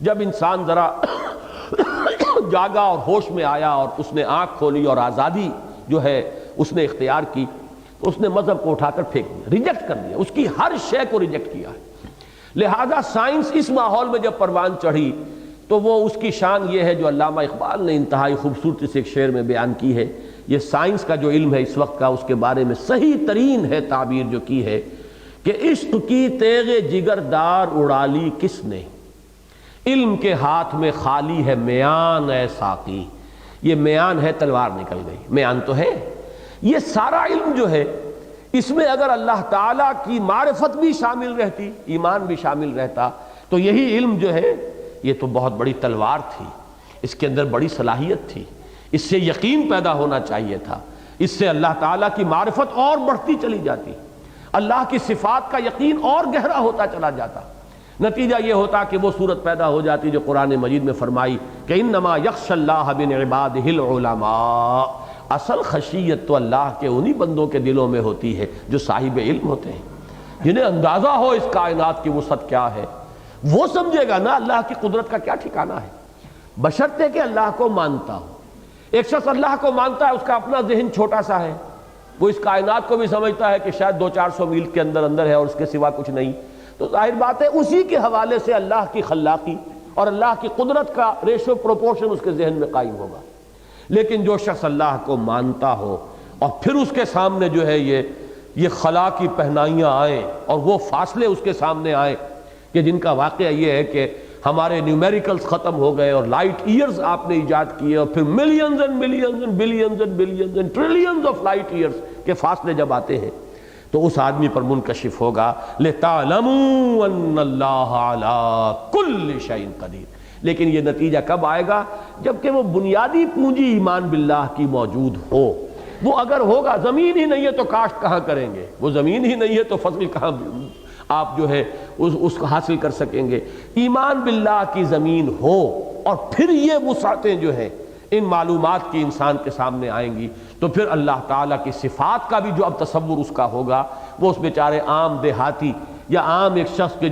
جب انسان ذرا جاگا اور ہوش میں آیا اور اس نے آنکھ کھولی اور آزادی جو ہے اس نے اختیار کی، تو اس نے مذہب کو اٹھا کر پھینک دیا، ریجیکٹ کر دیا، اس کی ہر شے کو ریجیکٹ کیا ہے۔ لہذا سائنس اس ماحول میں جب پروان چڑھی تو وہ اس کی شان یہ ہے جو علامہ اقبال نے انتہائی خوبصورتی سے ایک شعر میں بیان کی ہے. یہ سائنس کا جو علم ہے اس وقت کا، اس کے بارے میں صحیح ترین ہے تعبیر جو کی ہے کہ عشق کی تیغ جگر دار اڑا لی کس نے، علم کے ہاتھ میں خالی ہے میان اے ساقی. یہ میان ہے، تلوار نکل گئی، میان تو ہے. یہ سارا علم جو ہے اس میں اگر اللہ تعالیٰ کی معرفت بھی شامل رہتی، ایمان بھی شامل رہتا، تو یہی علم جو ہے یہ تو بہت بڑی تلوار تھی. اس کے اندر بڑی صلاحیت تھی، اس سے یقین پیدا ہونا چاہیے تھا، اس سے اللہ تعالیٰ کی معرفت اور بڑھتی چلی جاتی، اللہ کی صفات کا یقین اور گہرا ہوتا چلا جاتا. نتیجہ یہ ہوتا کہ وہ صورت پیدا ہو جاتی جو قرآن مجید میں فرمائی کہ انما یخشی اللہ من عبادہ العلماء. اصل خشیت تو اللہ کے انہی بندوں کے دلوں میں ہوتی ہے جو صاحب علم ہوتے ہیں، جنہیں اندازہ ہو اس کائنات کی وسعت کیا ہے. وہ سمجھے گا نا اللہ کی قدرت کا کیا ٹھکانہ ہے، بشرطے کہ اللہ کو مانتا ہو. ایک شخص اللہ کو مانتا ہے، اس کا اپنا ذہن چھوٹا سا ہے، وہ اس کائنات کو بھی سمجھتا ہے کہ شاید 200-400 میل کے اندر ہے اور اس کے سوا کچھ نہیں، تو ظاہر بات ہے اسی کے حوالے سے اللہ کی خلاقی اور اللہ کی قدرت کا ریشو پروپورشن اس کے ذہن میں قائم ہوگا. لیکن جو شخص اللہ کو مانتا ہو اور پھر اس کے سامنے جو ہے یہ خلا کی پہنائیاں آئیں اور وہ فاصلے اس کے سامنے آئیں کہ جن کا واقعہ یہ ہے کہ ہمارے نیومیریکلز ختم ہو گئے اور لائٹ ایئرز آپ نے ایجاد کیے، اور پھر millions and millions and billions and billions and trillions of light years کے فاصلے جب آتے ہیں تو اس آدمی پر منکشف ہوگا لِتَعْلَمُوا أَنَّ اللَّهَ عَلَىٰ كُلِّ شَيْءٍ قَدِيرٌ. لیکن یہ نتیجہ کب آئے گا؟ جبکہ وہ بنیادی پونجی ایمان باللہ کی موجود ہو. وہ اگر ہوگا، زمین ہی نہیں ہے تو کاشت کہاں کریں گے، وہ زمین ہی نہیں ہے تو فصل کہاں آپ جو ہے اس کو حاصل کر سکیں گے. ایمان باللہ کی زمین ہو اور پھر یہ وسعتیں جو ہیں ان معلومات کی انسان کے سامنے آئیں گی، تو پھر اللہ تعالیٰ کی صفات کا بھی جو اب تصور اس کا ہوگا، وہ اس بیچارے عام دیہاتی یا عام ایک شخص کے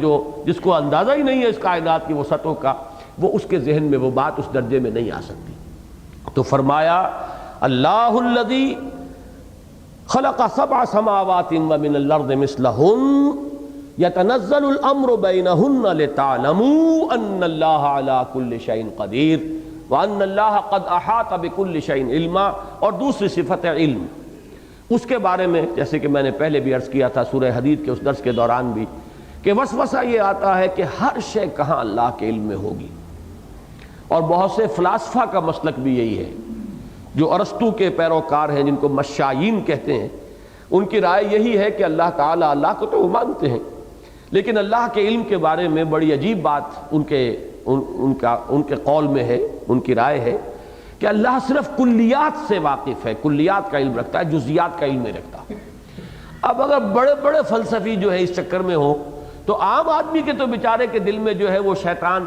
جس کو اندازہ ہی نہیں ہے اس کائنات کی وسعتوں کا، وہ اس کے ذہن میں وہ بات اس درجے میں نہیں آ سکتی. تو فرمایا اللہ الذی خلق 7 سماوات ومن الارض مثلہن یتنزل الامر بینہن لتعلموا ان اللہ علی کل شیء قدیر وان اللہ قد احاط بکل شیء علما. اور دوسری صفت ہے علم. اس کے بارے میں جیسے کہ میں نے پہلے بھی عرض کیا تھا سورہ حدید کے اس درس کے دوران بھی کہ وسوسہ یہ آتا ہے کہ ہر شے کہاں اللہ کے علم میں ہوگی. اور بہت سے فلاسفہ کا مسلک بھی یہی ہے، جو ارسطو کے پیروکار ہیں جن کو مشائین کہتے ہیں، ان کی رائے یہی ہے کہ اللہ تعالیٰ، اللہ کو تو وہ مانتے ہیں لیکن اللہ کے علم کے بارے میں بڑی عجیب بات ان کے قول میں ہے، ان کی رائے ہے کہ اللہ صرف کلیات سے واقف ہے، کلیات کا علم رکھتا ہے، جزیات کا علم نہیں رکھتا. اب اگر بڑے بڑے فلسفی جو ہے اس چکر میں ہو تو عام آدمی کے تو بیچارے کے دل میں جو ہے وہ شیطان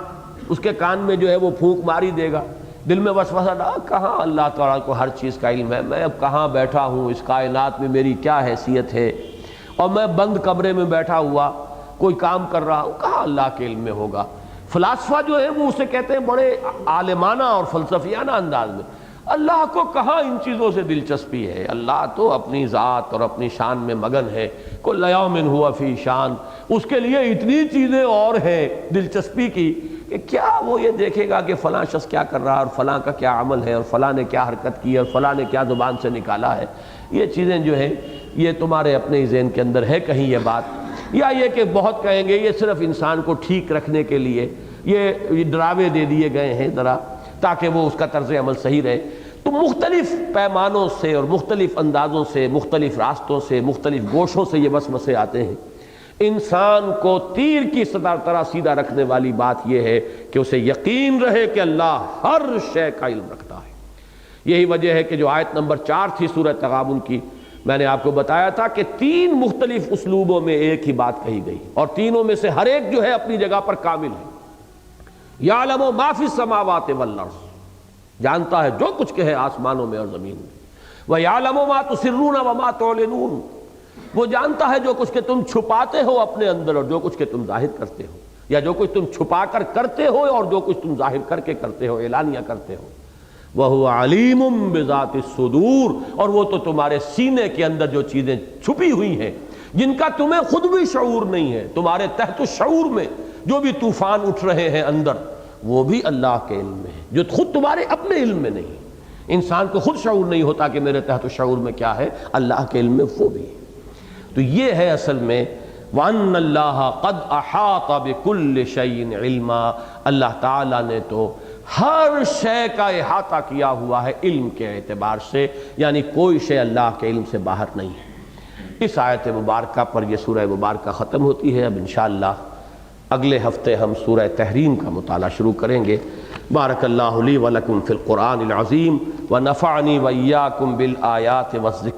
اس کے کان میں جو ہے وہ پھونک ماری دے گا، دل میں وسوسہ ڈالا کہاں اللہ تعالیٰ کو ہر چیز کا علم ہے، میں اب کہاں بیٹھا ہوں، اس کائنات میں میری کیا حیثیت ہے، اور میں بند کمرے میں بیٹھا ہوا کوئی کام کر رہا ہوں، کہاں اللہ کے علم میں ہوگا. فلاسفہ جو ہے وہ اسے کہتے ہیں بڑے عالمانہ اور فلسفیانہ انداز میں، اللہ کو کہاں ان چیزوں سے دلچسپی ہے، اللہ تو اپنی ذات اور اپنی شان میں مگن ہے، کل یوم ہوا فی شان، اس کے لیے اتنی چیزیں اور ہیں دلچسپی کی کہ کیا وہ یہ دیکھے گا کہ فلاں شخص کیا کر رہا ہے اور فلاں کا کیا عمل ہے اور فلاں نے کیا حرکت کی اور فلاں نے کیا زبان سے نکالا ہے. یہ چیزیں جو ہیں یہ تمہارے اپنے ذہن کے اندر ہے کہیں یہ بات، یا یہ کہ بہت کہیں گے یہ صرف انسان کو ٹھیک رکھنے کے لیے یہ ڈراوے دے دیے گئے ہیں ذرا تاکہ وہ اس کا طرز عمل صحیح رہے. تو مختلف پیمانوں سے اور مختلف اندازوں سے، مختلف راستوں سے، مختلف گوشوں سے یہ وسوسے آتے ہیں. انسان کو تیر کی طرح سیدھا رکھنے والی بات یہ ہے کہ اسے یقین رہے کہ اللہ ہر شے کا علم رکھتا ہے. یہی وجہ ہے کہ جو آیت نمبر 4 تھی سورہ تغابن کی، میں نے آپ کو بتایا تھا کہ 3 مختلف اسلوبوں میں ایک ہی بات کہی گئی اور تینوں میں سے ہر ایک جو ہے اپنی جگہ پر کامل ہے. یعلم ما فی السماوات والارض، جانتا ہے جو کچھ کہ ہے آسمانوں میں اور زمین میں. وَيَعْلَمُ مَا تُسِرُّونَ وَمَا تُعْلِنُونَ، وہ جانتا ہے جو کچھ کہ تم چھپاتے ہو اپنے اندر اور جو کچھ کہ تم ظاہر کرتے ہو، یا جو کچھ تم چھپا کر کرتے ہو اور جو کچھ تم ظاہر کر کے کرتے ہو، اعلانیہ کرتے ہو. وَهُوَ عَلِيمٌ بِذَاتِ الصُّدُورِ، اور وہ تو تمہارے سینے کے اندر جو چیزیں چھپی ہوئی ہیں جن کا تمہیں خود بھی شعور نہیں ہے، تمہارے تحت الشعور میں جو بھی طوفان اٹھ رہے ہیں اندر، وہ بھی اللہ کے علم میں ہے، جو خود تمہارے اپنے علم میں نہیں۔ انسان کو خود شعور نہیں ہوتا کہ میرے تحت شعور میں کیا ہے، اللہ کے علم میں وہ بھی ہے۔ تو یہ ہے اصل میں وَأَنَّ اللَّهَ قَدْ أَحَاطَ بِكُلِّ شَيْءٍ عِلْمًا، اللہ تعالیٰ نے تو ہر شے کا احاطہ کیا ہوا ہے علم کے اعتبار سے، یعنی کوئی شے اللہ کے علم سے باہر نہیں ہے۔ اس آیت مبارکہ پر یہ سورہ مبارکہ ختم ہوتی ہے۔ اب انشاءاللہ اگلے ہفتے ہم سورہ تحریم کا مطالعہ شروع کریں گے۔ بارک اللہ لی ولکم فی القرآن العظیم ونفعنی وإیاکم بالآیات والذکر